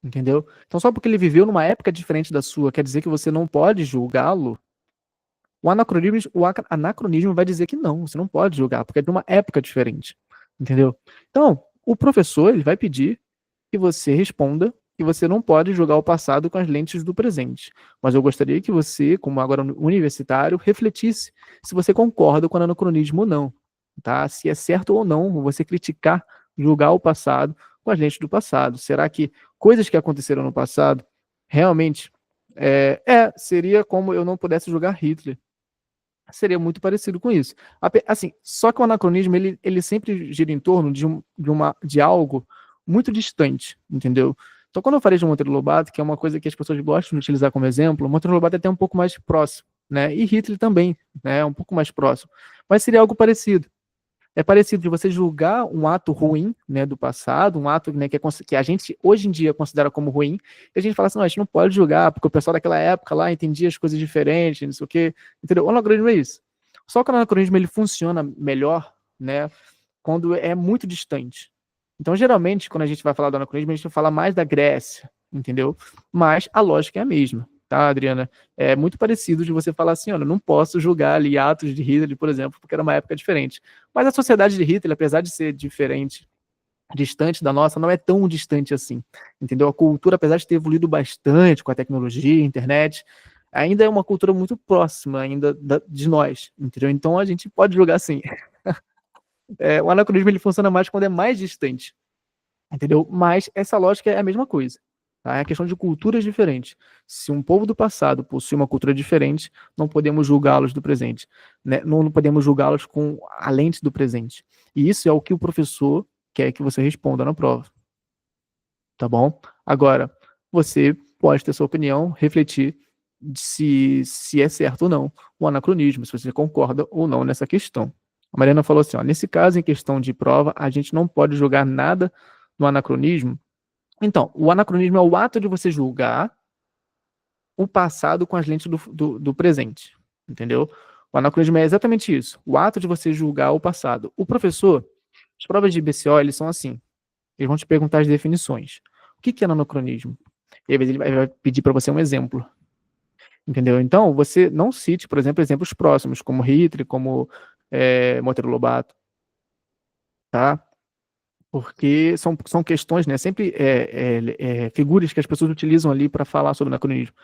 Speaker 1: entendeu? Então, só porque ele viveu numa época diferente da sua, quer dizer que você não pode julgá-lo? O anacronismo vai dizer que não, você não pode julgar, porque é de uma época diferente, entendeu? Então, o professor ele vai pedir que você responda que você não pode julgar o passado com as lentes do presente. Mas eu gostaria que você, como agora universitário, refletisse se você concorda com o anacronismo ou não, tá? Se é certo ou não você criticar, julgar o passado com as lentes do passado. Será que coisas que aconteceram no passado realmente seria como eu não pudesse julgar Hitler? Seria muito parecido com isso. Assim, só que o anacronismo ele sempre gira em torno de algo muito distante, entendeu? Então, quando eu falei de Monteiro Lobato, que é uma coisa que as pessoas gostam de utilizar como exemplo, Monteiro Lobato é até um pouco mais próximo, né? E Hitler também, né? Um pouco mais próximo. Mas seria algo parecido. É parecido de você julgar um ato ruim, né, do passado, um ato, né, que a gente hoje em dia considera como ruim, e a gente fala assim, não, a gente não pode julgar, porque o pessoal daquela época lá entendia as coisas diferentes, não sei o quê, entendeu? O anacronismo é isso. Só que o anacronismo ele funciona melhor, né, quando é muito distante. Então, geralmente, quando a gente vai falar do anacronismo, a gente fala mais da Grécia, entendeu? Mas a lógica é a mesma, tá, Adriana? É muito parecido de você falar assim, olha, não posso julgar ali atos de Hitler, por exemplo, porque era uma época diferente. Mas a sociedade de Hitler, apesar de ser diferente, distante da nossa, não é tão distante assim, entendeu? A cultura, apesar de ter evoluído bastante com a tecnologia, a internet, ainda é uma cultura muito próxima ainda de nós, entendeu? Então a gente pode julgar assim. O anacronismo ele funciona mais quando é mais distante, entendeu? Mas essa lógica é a mesma coisa. Tá? É a questão de culturas diferentes. Se um povo do passado possui uma cultura diferente, não podemos julgá-los do presente. Né? Não podemos julgá-los com a lente do presente. E isso é o que o professor quer que você responda na prova. Tá bom? Agora, você pode ter sua opinião, refletir se é certo ou não o anacronismo, se você concorda ou não nessa questão. A Mariana falou assim, ó, nesse caso, em questão de prova, a gente não pode julgar nada no anacronismo. Então, o anacronismo é o ato de você julgar o passado com as lentes do presente, entendeu? O anacronismo é exatamente isso, o ato de você julgar o passado. O professor, as provas de IBCO, eles são assim, eles vão te perguntar as definições. O que é anacronismo? E às vezes ele vai pedir para você um exemplo, entendeu? Então, você não cite, por exemplo, exemplos próximos, como Hitler, como Monteiro Lobato, tá? Porque são questões, né? Sempre figuras que as pessoas utilizam ali para falar sobre anacronismo.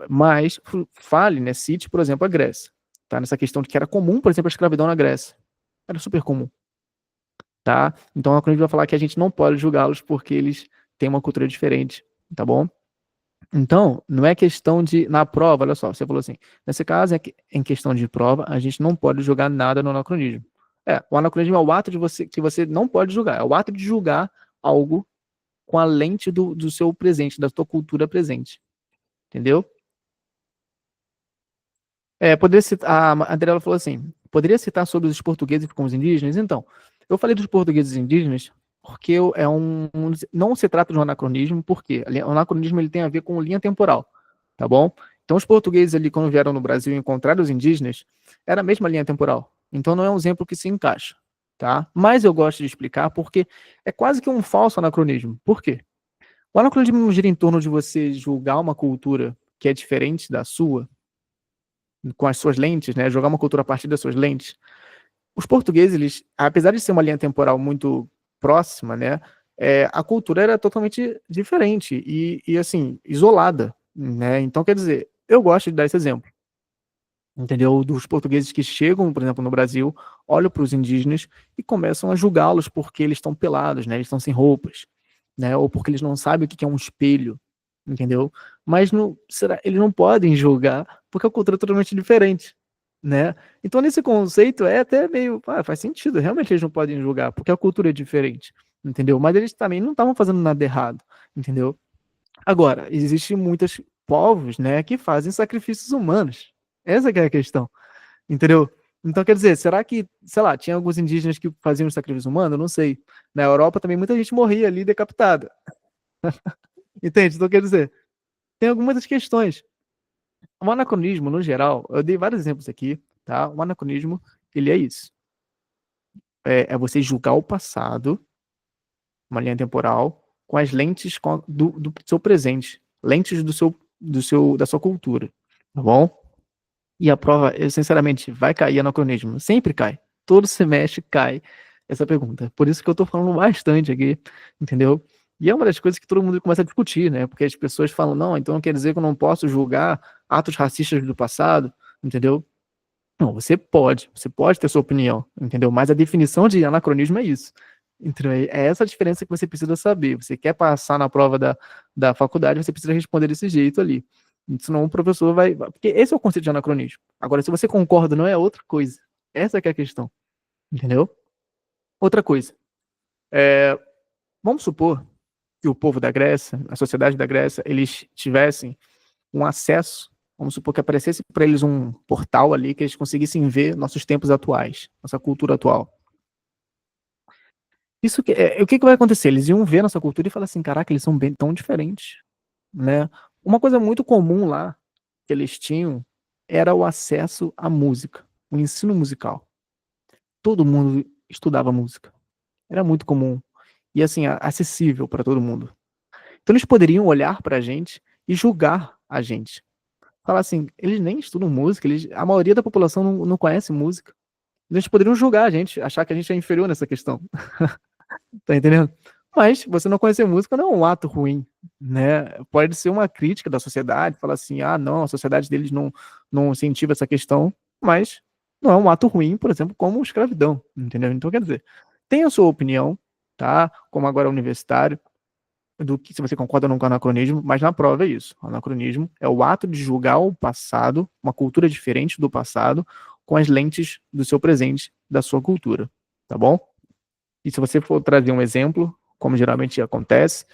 Speaker 1: Mas fale, né? Cite, por exemplo, a Grécia, tá? Nessa questão de que era comum, por exemplo, a escravidão na Grécia. Era super comum, tá? Então, o anacronismo vai falar que a gente não pode julgá-los porque eles têm uma cultura diferente, tá bom? Então, não é questão de, na prova, olha só, você falou assim, nesse caso, em questão de prova, a gente não pode julgar nada no anacronismo. O anacronismo é o ato de que você não pode julgar, é o ato de julgar algo com a lente do seu presente, da sua cultura presente, entendeu? Poderia citar, a Adriela falou assim, poderia citar sobre os portugueses com os indígenas? Então, eu falei dos portugueses indígenas porque não se trata de um anacronismo, porque o anacronismo ele tem a ver com linha temporal, tá bom? Então, os portugueses ali, quando vieram no Brasil e encontraram os indígenas, era a mesma linha temporal. Então, não é um exemplo que se encaixa, tá? Mas eu gosto de explicar porque é quase que um falso anacronismo. Por quê? O anacronismo não gira em torno de você julgar uma cultura que é diferente da sua, com as suas lentes, né? Jogar uma cultura a partir das suas lentes. Os portugueses, eles, apesar de ser uma linha temporal muito próxima, né? A cultura era totalmente diferente e assim, isolada, né? Então, quer dizer, eu gosto de dar esse exemplo, entendeu? Dos portugueses que chegam, por exemplo, no Brasil, olham para os indígenas e começam a julgá-los porque eles estão pelados, né? Eles estão sem roupas, né? Ou porque eles não sabem o que é um espelho, entendeu? Mas eles não podem julgar porque a cultura é totalmente diferente, né? Então, nesse conceito, é até meio, faz sentido, realmente eles não podem julgar porque a cultura é diferente, entendeu? Mas eles também não estavam fazendo nada errado, entendeu? Agora, existem muitos povos, né, que fazem sacrifícios humanos. Essa que é a questão, entendeu? Então, quer dizer, será que, sei lá, tinha alguns indígenas que faziam sacrifício humano? Eu não sei. Na Europa também muita gente morria ali decapitada. Entende? Então, quer dizer, tem algumas questões. O anacronismo, no geral, eu dei vários exemplos aqui, tá? O anacronismo, ele é isso. É você julgar o passado, uma linha temporal, com as lentes do seu presente, lentes da sua cultura, tá bom? E a prova, sinceramente, vai cair anacronismo. Sempre cai. Todo semestre cai essa pergunta. Por isso que eu tô falando bastante aqui, entendeu? E é uma das coisas que todo mundo começa a discutir, né? Porque as pessoas falam, não, então quer dizer que eu não posso julgar atos racistas do passado, entendeu? Não, você pode ter sua opinião, entendeu? Mas a definição de anacronismo é isso. Entendeu? É essa a diferença que você precisa saber. Você quer passar na prova da faculdade, você precisa responder desse jeito ali. Senão o professor vai. Porque esse é o conceito de anacronismo. Agora, se você concorda, não é outra coisa. Essa que é a questão. Entendeu? Outra coisa. Vamos supor que o povo da Grécia, a sociedade da Grécia, eles tivessem um acesso. Vamos supor que aparecesse para eles um portal ali que eles conseguissem ver nossos tempos atuais, nossa cultura atual. O que vai acontecer? Eles iam ver nossa cultura e falar assim, caraca, eles são bem tão diferentes, né? Uma coisa muito comum lá que eles tinham era o acesso à música, o ensino musical. Todo mundo estudava música. Era muito comum e assim acessível para todo mundo. Então eles poderiam olhar para a gente e julgar a gente. Falar assim, eles nem estudam música, a maioria da população não conhece música. Eles poderiam julgar a gente, achar que a gente é inferior nessa questão. Tá entendendo? Mas você não conhecer música não é um ato ruim, né? Pode ser uma crítica da sociedade, falar assim, ah, não, a sociedade deles não incentiva essa questão, mas não é um ato ruim, por exemplo, como escravidão, entendeu? Então, quer dizer, tem a sua opinião, tá? Como agora é universitário, do que se você concorda ou não com o anacronismo, mas na prova é isso. O anacronismo é o ato de julgar o passado, uma cultura diferente do passado, com as lentes do seu presente, da sua cultura, tá bom? E se você for trazer um exemplo, como geralmente acontece,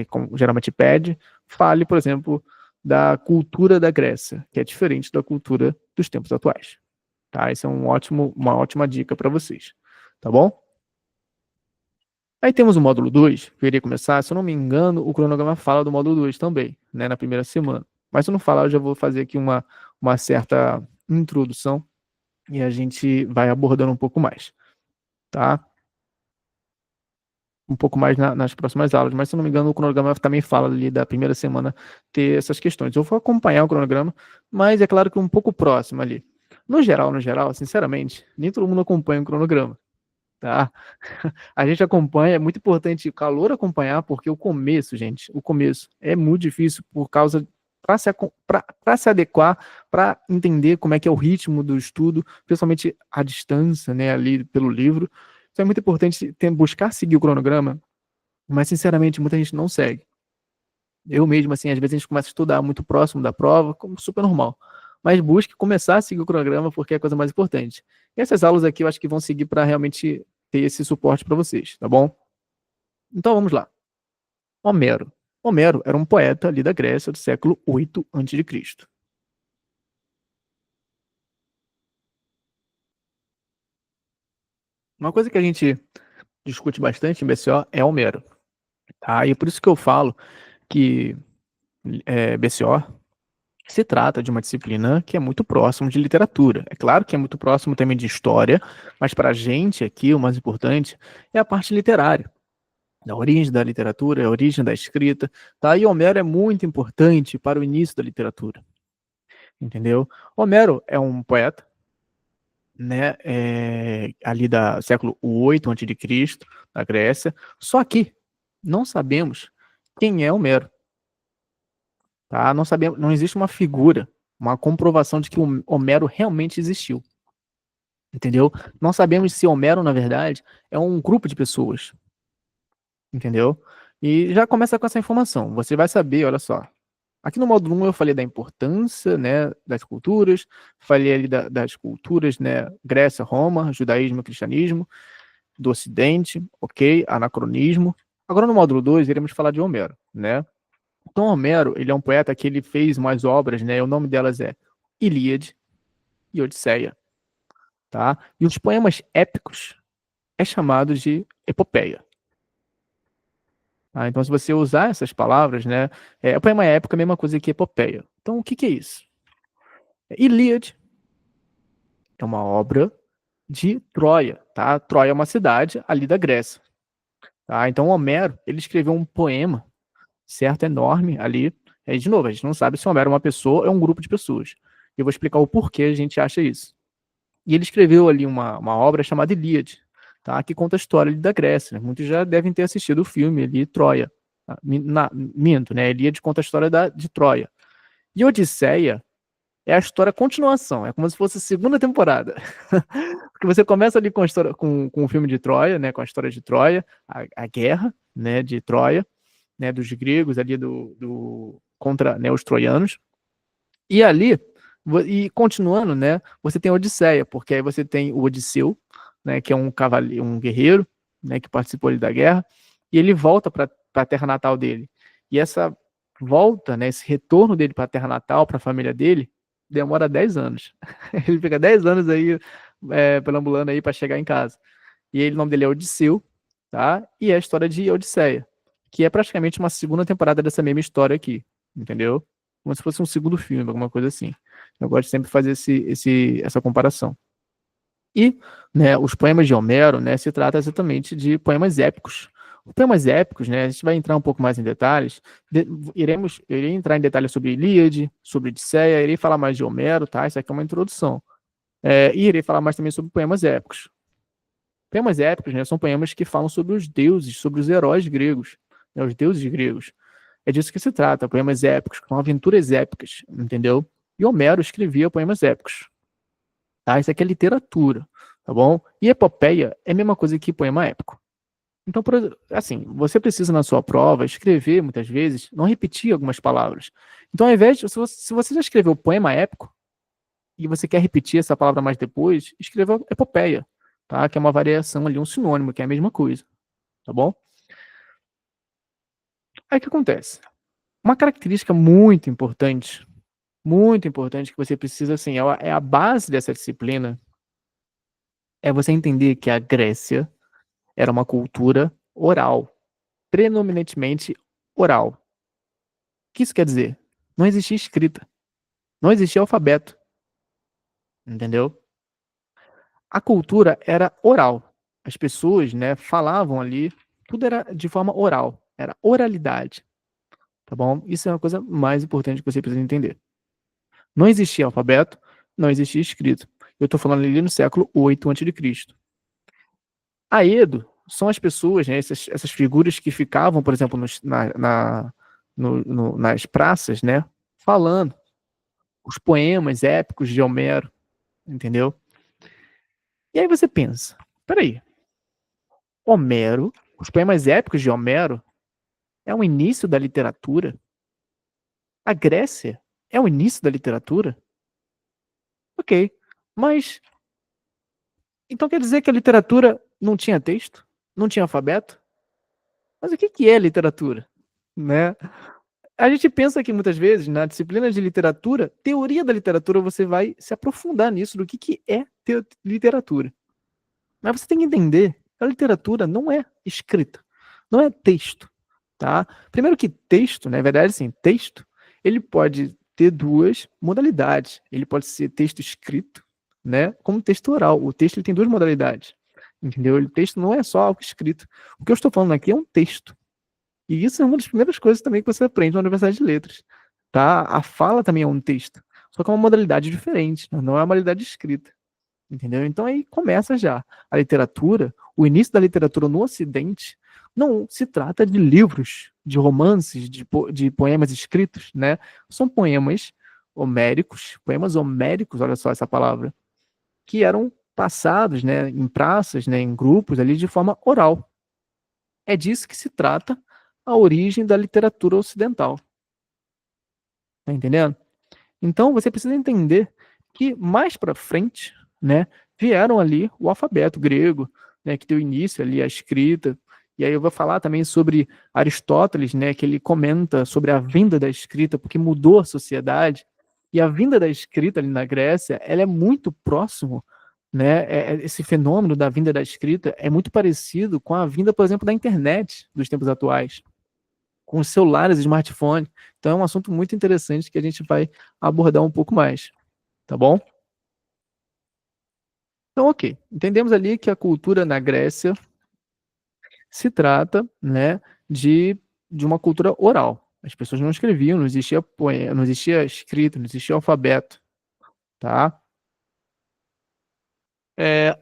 Speaker 1: como geralmente pede, fale, por exemplo, da cultura da Grécia, que é diferente da cultura dos tempos atuais. Tá? Isso é uma ótima dica para vocês. Tá bom? Aí temos o módulo 2, que eu iria começar. Se eu não me engano, o cronograma fala do módulo 2 também, né, na primeira semana. Mas se eu não falar, eu já vou fazer aqui uma certa introdução e a gente vai abordando um pouco mais. Tá? Um pouco mais nas próximas aulas, mas se não me engano, o cronograma também fala ali da primeira semana ter essas questões. Eu vou acompanhar o cronograma, mas é claro que um pouco próximo ali. No geral, sinceramente, nem todo mundo acompanha o cronograma, tá? A gente acompanha, é muito importante o calor acompanhar, porque o começo, gente, o começo é muito difícil por causa para se adequar, para entender como é que é o ritmo do estudo, principalmente a distância, né, ali pelo livro. Então é muito importante buscar seguir o cronograma, mas sinceramente muita gente não segue. Eu mesmo, assim, às vezes a gente começa a estudar muito próximo da prova, como super normal. Mas busque começar a seguir o cronograma porque é a coisa mais importante. E essas aulas aqui eu acho que vão seguir para realmente ter esse suporte para vocês, tá bom? Então vamos lá. Homero. Homero era um poeta ali da Grécia do século 8 a.C. Uma coisa que a gente discute bastante em BCO é Homero, tá? E é por isso que eu falo que BCO se trata de uma disciplina que é muito próximo de literatura. É claro que é muito próximo também de história, mas para a gente aqui o mais importante é a parte literária. A origem da literatura, a origem da escrita, tá? E Homero é muito importante para o início da literatura, entendeu? Homero é um poeta, né, ali da século 8 a.C., da Grécia, só que não sabemos quem é Homero, tá? Não sabemos, não existe uma figura, uma comprovação de que o Homero realmente existiu, entendeu? Não sabemos se Homero, na verdade, é um grupo de pessoas, entendeu? E já começa com essa informação. Você vai saber, olha só. Aqui no módulo 1 eu falei da importância, né, das culturas, falei ali das culturas, né, Grécia, Roma, judaísmo, cristianismo, do Ocidente, ok, anacronismo. Agora no módulo 2 iremos falar de Homero, né? Então Homero, ele é um poeta que ele fez umas obras, né, o nome delas é Ilíade e Odisseia, tá? E os poemas épicos é chamado de epopeia. Tá? Então, se você usar essas palavras, né, o poema épico é a mesma coisa que epopeia. Então, o que é isso? Ilíade É uma obra de Troia, tá? Troia é uma cidade ali da Grécia, tá? Então Homero, ele escreveu um poema, certo? Enorme ali. Aí, de novo, a gente não sabe se Homero é uma pessoa ou é um grupo de pessoas. Eu vou explicar o porquê a gente acha isso. E ele escreveu ali uma obra chamada Ilíade, tá? Que conta a história ali da Grécia, né? Muitos já devem ter assistido o filme ali, Troia. Minto, né? Ilíade conta a história de Troia. E Odisseia é a história continuação, é como se fosse a segunda temporada. Porque você começa ali com, a história, com o filme de Troia, né? Com a história de Troia, a guerra, né? De Troia, né? Dos gregos ali contra, né, os troianos. E ali, e continuando, né, você tem a Odisseia, porque aí você tem o Odisseu, né, que é um cavaleiro, um guerreiro, né, que participou ali da guerra, e ele volta para a terra natal dele. E essa volta, né, esse retorno dele para a terra natal, para a família dele, demora 10 anos. Ele fica 10 anos aí perambulando aí para chegar em casa. E aí, o nome dele é Odisseu, tá? E é a história de Odisseia, que é praticamente uma segunda temporada dessa mesma história aqui, entendeu? Como se fosse um segundo filme, alguma coisa assim. Eu gosto de sempre de fazer essa comparação. E, né, os poemas de Homero, né, se trata exatamente de poemas épicos. Os poemas épicos, né, a gente vai entrar um pouco mais em detalhes. Irei entrar em detalhes sobre Ilíade, sobre Odisseia, irei falar mais de Homero, tá? Isso aqui é uma introdução. E irei falar mais também sobre poemas épicos. Poemas épicos, né, são poemas que falam sobre os deuses, sobre os heróis gregos, né, os deuses gregos. É disso que se trata, poemas épicos, são aventuras épicas, entendeu? E Homero escrevia poemas épicos, tá? Isso aqui é literatura, tá bom? E epopeia é a mesma coisa que poema épico. Então, assim, você precisa na sua prova escrever, muitas vezes, não repetir algumas palavras. Então, ao invés de, se você já escreveu poema épico, e você quer repetir essa palavra mais depois, escreva epopeia, tá? Que é uma variação ali, um sinônimo, que é a mesma coisa, tá bom? Aí o que acontece? Uma característica muito importante que você precisa, assim, é a base dessa disciplina, é você entender que a Grécia era uma cultura oral, predominantemente oral. O que isso quer dizer? Não existia escrita, não existia alfabeto, entendeu? A cultura era oral. As pessoas, né, falavam ali, tudo era de forma oral, era oralidade, tá bom? Isso é uma coisa mais importante que você precisa entender. Não existia alfabeto, não existia escrito. Eu estou falando ali no século 8 a.C. Aedo são as pessoas, né, essas figuras que ficavam, por exemplo, nas praças, né, falando os poemas épicos de Homero, entendeu? E aí você pensa, peraí, Homero, os poemas épicos de Homero é o início da literatura? A Grécia é o início da literatura? Ok, mas então quer dizer que a literatura não tinha texto? Não tinha alfabeto? Mas o que é literatura? Né? A gente pensa que muitas vezes na disciplina de literatura, teoria da literatura, você vai se aprofundar nisso, do que é literatura. Mas você tem que entender que a literatura não é escrita, não é texto, tá? Primeiro que texto, na verdade, sim, texto, ele pode ter duas modalidades. Ele pode ser texto escrito, né, como texto oral. O texto ele tem duas modalidades, entendeu? O texto não é só algo escrito. O que eu estou falando aqui é um texto. E isso é uma das primeiras coisas também que você aprende na Universidade de Letras, tá? A fala também é um texto, só que é uma modalidade diferente, não é uma modalidade escrita, entendeu? Então aí começa já. A literatura, o início da literatura no Ocidente, não se trata de livros, de romances, de poemas escritos, né? São poemas homéricos, olha só essa palavra, que eram passados, né, em praças, né, em grupos ali de forma oral. É disso que se trata a origem da literatura ocidental. Tá entendendo? Então você precisa entender que mais para frente, né, vieram ali o alfabeto grego, né, que deu início ali à escrita. E aí eu vou falar também sobre Aristóteles, né, que ele comenta sobre a vinda da escrita, porque mudou a sociedade. E a vinda da escrita ali na Grécia, ela é muito próximo, né, esse fenômeno da vinda da escrita é muito parecido com a vinda, por exemplo, da internet dos tempos atuais, com os celulares e smartphones. Então é um assunto muito interessante que a gente vai abordar um pouco mais, tá bom? Então, ok. Entendemos ali que a cultura na Grécia se trata, né, de uma cultura oral. As pessoas não escreviam, não existia poema, não existia escrito, não existia alfabeto, tá?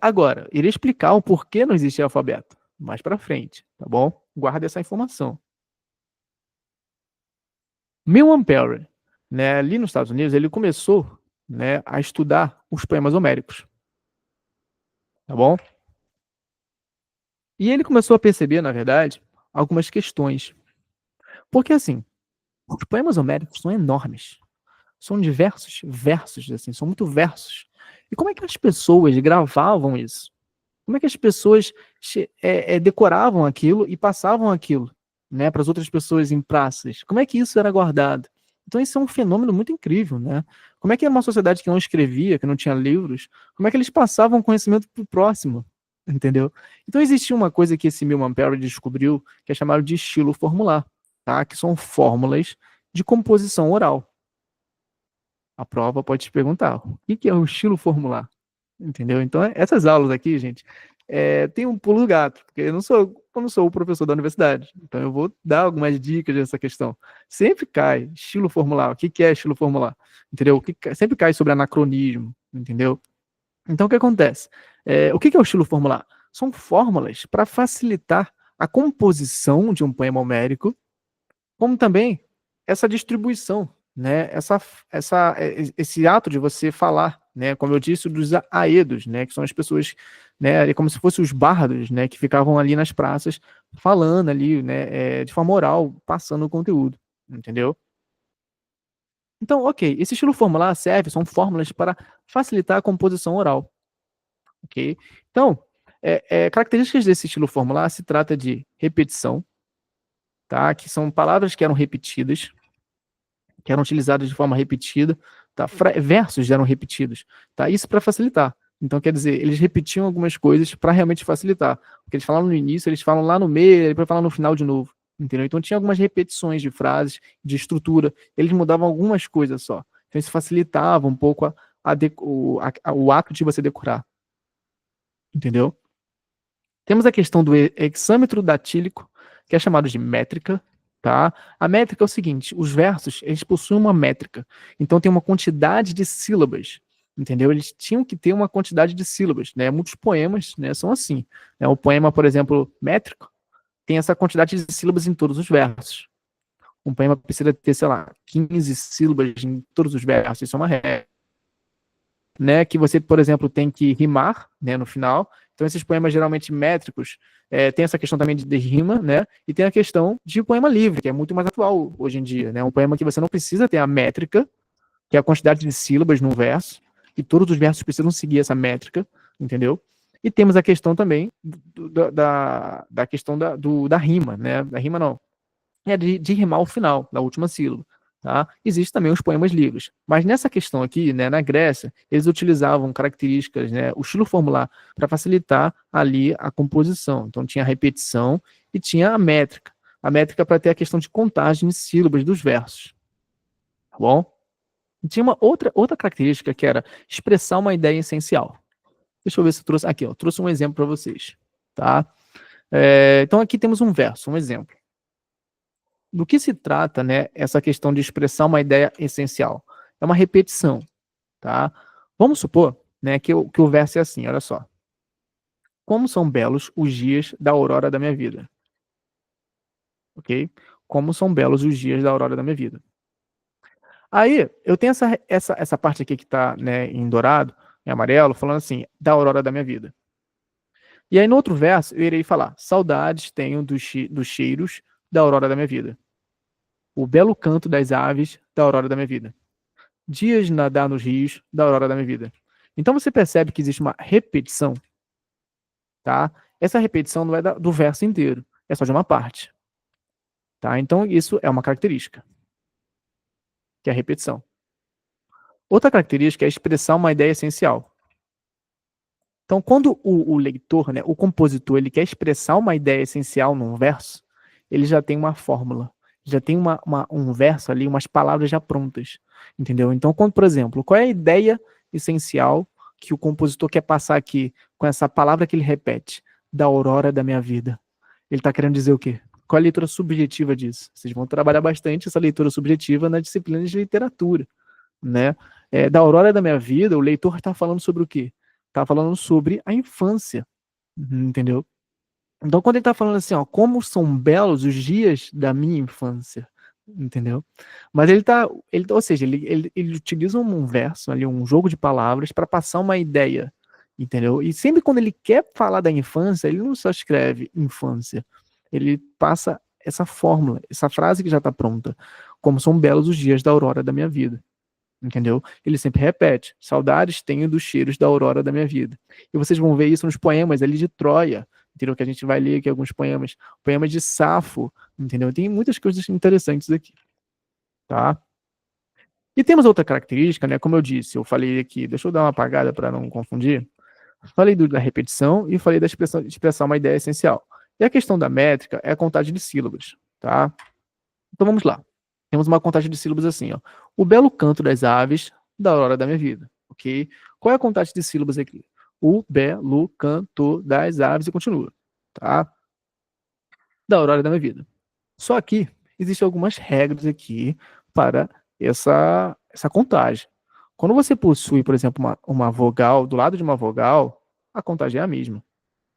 Speaker 1: Agora, irei explicar o porquê não existia alfabeto mais para frente, tá bom? Guarda essa informação. Milman Perry, né, ali nos Estados Unidos, ele começou, né, a estudar os poemas homéricos, tá bom? E ele começou a perceber, na verdade, algumas questões. Porque assim, os poemas homéricos são enormes. São diversos versos, assim, são muito versos. E como é que as pessoas gravavam isso? Como é que as pessoas decoravam aquilo e passavam aquilo, né, para as outras pessoas em praças? Como é que isso era guardado? Então isso é um fenômeno muito incrível, né? Como é que uma sociedade que não escrevia, que não tinha livros, como é que eles passavam conhecimento para o próximo? Entendeu? Então existia uma coisa que esse Milman Perry descobriu, que é chamado de estilo formular, tá? Que são fórmulas de composição oral. A prova pode te perguntar, o que é o estilo formular? Entendeu? Então, essas aulas aqui, gente, tem um pulo do gato, porque eu não sou o professor da universidade, então eu vou dar algumas dicas dessa questão. Sempre cai estilo formular, o que é estilo formular? Entendeu? Sempre cai sobre anacronismo, entendeu? Então, o que acontece? O que é o estilo formular? São fórmulas para facilitar a composição de um poema homérico, como também essa distribuição, né? Esse ato de você falar, né? Como eu disse, dos aedos, né? Que são as pessoas, né? É como se fossem os bardos, né? Que ficavam ali nas praças falando ali, né? De forma oral, passando o conteúdo, entendeu? Então, ok, esse estilo formular serve, são fórmulas para facilitar a composição oral, ok? Então, características desse estilo formular se trata de repetição, tá? Que são palavras que eram repetidas, que eram utilizados de forma repetida, tá? Versos eram repetidos, tá? Isso para facilitar. Então, quer dizer, eles repetiam algumas coisas para realmente facilitar. O que eles falaram no início, eles falam lá no meio, depois falam no final de novo, entendeu? Então, tinha algumas repetições de frases, de estrutura, eles mudavam algumas coisas só. Então, isso facilitava um pouco o ato de você decorar, entendeu? Temos a questão do hexâmetro datílico, que é chamado de métrica, tá? A métrica é o seguinte, os versos, eles possuem uma métrica, então tem uma quantidade de sílabas, entendeu? Eles tinham que ter uma quantidade de sílabas, né? Muitos poemas, né, são assim, né? O poema, por exemplo, métrico, tem essa quantidade de sílabas em todos os versos. Um poema precisa ter, sei lá, 15 sílabas em todos os versos, isso é uma regra, né, que você, por exemplo, tem que rimar, né, no final. Então, esses poemas geralmente métricos tem essa questão também de rima, né, e tem a questão de poema livre, que é muito mais atual hoje em dia, né, um poema que você não precisa ter a métrica, que é a quantidade de sílabas no verso, e todos os versos precisam seguir essa métrica, entendeu? E temos a questão também da questão da rima, né, da rima não, de rimar o final, da última sílaba. Tá? Existem também os poemas livres. Mas nessa questão aqui, né, na Grécia, eles utilizavam características, né, o estilo formular, para facilitar ali a composição. Então tinha a repetição e tinha a métrica. A métrica para ter a questão de contagem de sílabas dos versos. Tá bom? E tinha uma outra característica que era expressar uma ideia essencial. Deixa eu ver se eu trouxe. Aqui, ó, trouxe um exemplo para vocês. Tá? Então aqui temos um verso, um exemplo. Do que se trata, né, essa questão de expressar uma ideia essencial? É uma repetição, tá? Vamos supor, né, que o verso é assim, olha só. Como são belos os dias da aurora da minha vida, ok? Como são belos os dias da aurora da minha vida. Aí, eu tenho essa parte aqui que está, né, em dourado, em amarelo, falando assim, da aurora da minha vida. E aí, no outro verso, eu irei falar, saudades tenho dos cheiros da aurora da minha vida. O belo canto das aves da aurora da minha vida. Dias de nadar nos rios da aurora da minha vida. Então você percebe que existe uma repetição, tá? Essa repetição não é do verso inteiro, é só de uma parte, tá? Então isso é uma característica, que é a repetição. Outra característica é expressar uma ideia essencial. Então quando o leitor, né, o compositor, ele quer expressar uma ideia essencial num verso, ele já tem uma fórmula, já tem um verso ali, umas palavras já prontas, entendeu? Então quando, por exemplo, qual é a ideia essencial que o compositor quer passar aqui com essa palavra que ele repete? Da aurora da minha vida. Ele está querendo dizer o quê? Qual a leitura subjetiva disso? Vocês vão trabalhar bastante essa leitura subjetiva na disciplina de literatura, né? Da aurora da minha vida, o leitor está falando sobre o quê? Está falando sobre a infância, entendeu? Então, quando ele está falando assim, ó, como são belos os dias da minha infância, entendeu? Mas ou seja, ele utiliza um verso ali, um jogo de palavras para passar uma ideia, entendeu? E sempre quando ele quer falar da infância, ele não só escreve infância, ele passa essa fórmula, essa frase que já está pronta, como são belos os dias da aurora da minha vida, entendeu? Ele sempre repete, saudades tenho dos cheiros da aurora da minha vida. E vocês vão ver isso nos poemas ali de Troia, entendeu? Que a gente vai ler aqui alguns poemas de Safo, entendeu? Tem muitas coisas interessantes aqui, tá? E temos outra característica, né? Como eu disse, eu falei aqui, deixa eu dar uma apagada para não confundir. Falei da repetição e falei da expressar uma ideia essencial. E a questão da métrica é a contagem de sílabas, tá? Então vamos lá. Temos uma contagem de sílabas assim, ó. O belo canto das aves da aurora da minha vida, ok? Qual é a contagem de sílabas aqui? O belo canto das aves e continua, tá? Da aurora da minha vida. Só que existem algumas regras aqui para essa contagem. Quando você possui, por exemplo, uma vogal, do lado de uma vogal, a contagem é a mesma,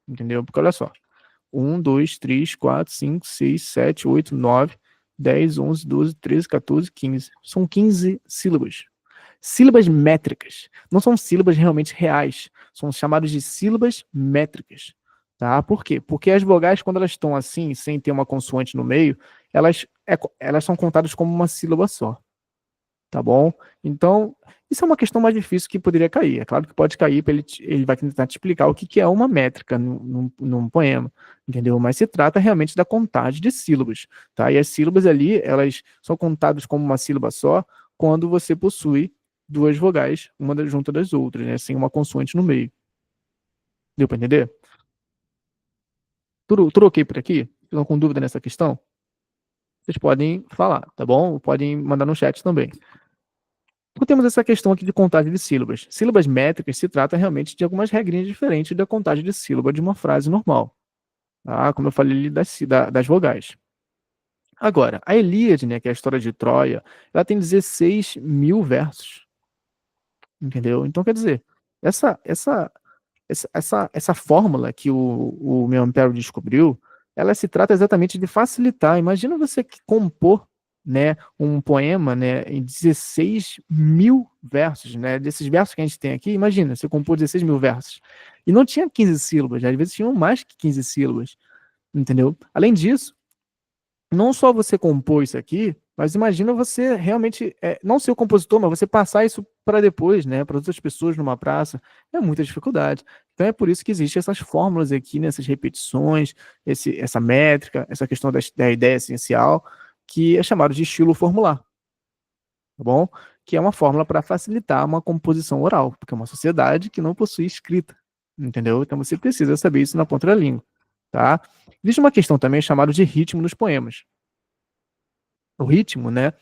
Speaker 1: entendeu? Porque olha só, 1, 2, 3, 4, 5, 6, 7, 8, 9, 10, 11, 12, 13, 14, 15. São 15 sílabas. Sílabas métricas. Não são sílabas realmente reais. São chamadas de sílabas métricas. Tá? Por quê? Porque as vogais, quando elas estão assim, sem ter uma consoante no meio, elas são contadas como uma sílaba só. Tá bom? Então, isso é uma questão mais difícil que poderia cair. É claro que pode cair, ele vai tentar te explicar o que é uma métrica num poema, entendeu? Mas se trata realmente da contagem de sílabas, tá? E as sílabas ali, elas são contadas como uma sílaba só quando você possui duas vogais, uma junto das outras, né? Sem uma consoante no meio. Deu para entender? Tudo ok por aqui? Estão com dúvida nessa questão? Vocês podem falar, tá bom? Podem mandar no chat também. Então, temos essa questão aqui de contagem de sílabas. Sílabas métricas se trata realmente de algumas regrinhas diferentes da contagem de sílaba de uma frase normal. Tá? Como eu falei ali das vogais. Agora, a Ilíade, né, que é a história de Troia, ela tem 16 mil versos. Entendeu? Então, quer dizer, essa fórmula que o meu Império descobriu, ela se trata exatamente de facilitar. Imagina você compor, né, um poema, né, em 16 mil versos, né, desses versos que a gente tem aqui, imagina, você compôs 16 mil versos. E não tinha 15 sílabas, às vezes tinham mais que 15 sílabas, entendeu? Além disso, não só você compor isso aqui, mas imagina você realmente, não ser o compositor, mas você passar isso para depois, né, para outras pessoas numa praça, é muita dificuldade. Então é por isso que existem essas fórmulas aqui, nessas repetições, essa métrica, essa questão da ideia essencial, que é chamado de estilo formular, tá bom? Que é uma fórmula para facilitar uma composição oral, porque é uma sociedade que não possui escrita, entendeu? Então você precisa saber isso na ponta da língua, tá? Existe uma questão também chamada de ritmo nos poemas. O ritmo, né?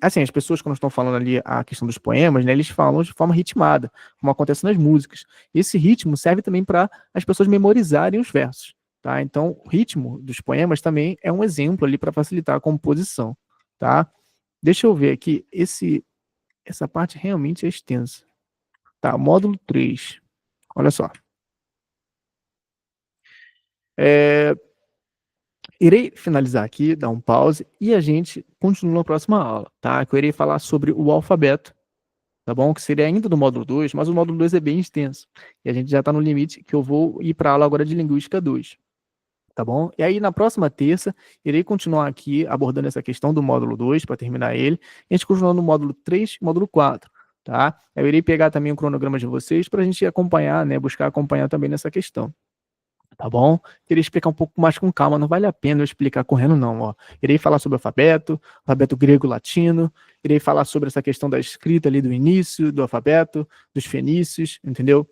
Speaker 1: Assim, as pessoas quando estão falando ali a questão dos poemas, né? Eles falam de forma ritmada, como acontece nas músicas. Esse ritmo serve também para as pessoas memorizarem os versos, tá? Então, o ritmo dos poemas também é um exemplo ali para facilitar a composição, tá? Deixa eu ver aqui, essa parte realmente é extensa. Tá, módulo 3. Olha só. Irei finalizar aqui, dar um pause e a gente continua na próxima aula, tá? Que eu irei falar sobre o alfabeto, tá bom? Que seria ainda do módulo 2, mas o módulo 2 é bem extenso. E a gente já está no limite que eu vou ir para a aula agora de Linguística 2, tá bom? E aí na próxima terça, irei continuar aqui abordando essa questão do módulo 2 para terminar ele. E a gente continua no módulo 3 e módulo 4, tá? Eu irei pegar também o cronograma de vocês para a gente acompanhar, né? Buscar acompanhar também nessa questão. Tá bom? Queria explicar um pouco mais com calma, não vale a pena eu explicar correndo, não. Ó. Irei falar sobre alfabeto grego-latino, irei falar sobre essa questão da escrita ali do início, do alfabeto, dos fenícios, entendeu?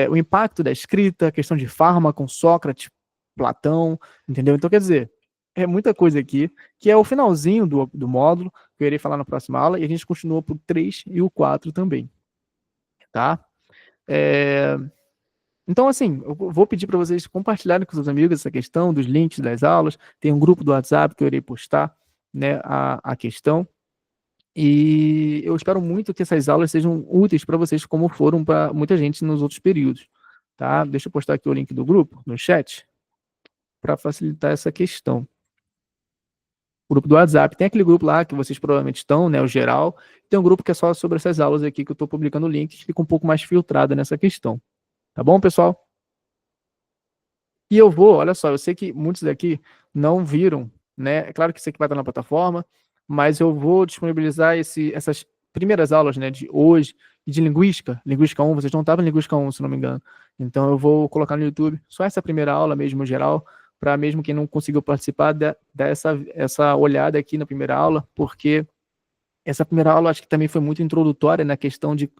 Speaker 1: O impacto da escrita, a questão de fármaco, Sócrates, Platão, entendeu? Então, quer dizer, é muita coisa aqui, que é o finalzinho do módulo, que eu irei falar na próxima aula, e a gente continua para o 3 e o 4 também. tá? Então, assim, eu vou pedir para vocês compartilharem com seus amigos essa questão dos links das aulas. Tem um grupo do WhatsApp que eu irei postar, né, a questão. E eu espero muito que essas aulas sejam úteis para vocês, como foram para muita gente nos outros períodos, tá? Deixa eu postar aqui o link do grupo no chat para facilitar essa questão. O grupo do WhatsApp, tem aquele grupo lá que vocês provavelmente estão, né, o geral. Tem um grupo que é só sobre essas aulas aqui que eu estou publicando o link, que fica um pouco mais filtrado nessa questão. Tá bom, pessoal? E eu vou, olha só, eu sei que muitos daqui não viram, né? É claro que isso aqui vai estar na plataforma, mas eu vou disponibilizar essas primeiras aulas, né, de hoje e de linguística, linguística 1, vocês não estavam em linguística 1, se não me engano. Então eu vou colocar no YouTube só essa primeira aula mesmo, geral, para mesmo quem não conseguiu participar, dar essa olhada aqui na primeira aula, porque essa primeira aula acho que também foi muito introdutória na questão de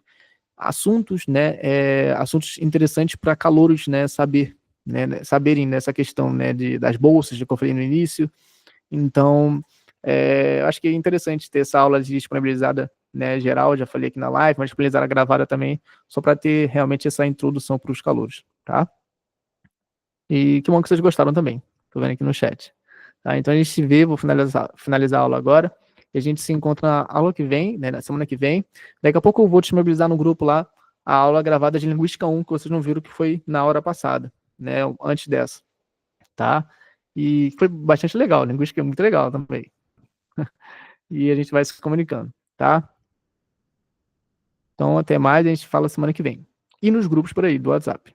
Speaker 1: assuntos, né, assuntos interessantes para calouros, né, saberem nessa questão, né, das bolsas, que eu falei no início. Então, acho que é interessante ter essa aula disponibilizada, né, geral, já falei aqui na live, mas disponibilizada gravada também, só para ter realmente essa introdução para os calouros, tá? E que bom que vocês gostaram também, tô vendo aqui no chat. Tá? Então a gente se vê, vou finalizar a aula agora, e a gente se encontra na aula que vem, né, na semana que vem. Daqui a pouco eu vou disponibilizar no grupo lá a aula gravada de Linguística 1, que vocês não viram que foi na hora passada, né, antes dessa, tá? E foi bastante legal, Linguística é muito legal também. E a gente vai se comunicando, tá? Então até mais, a gente fala semana que vem. E nos grupos por aí, do WhatsApp.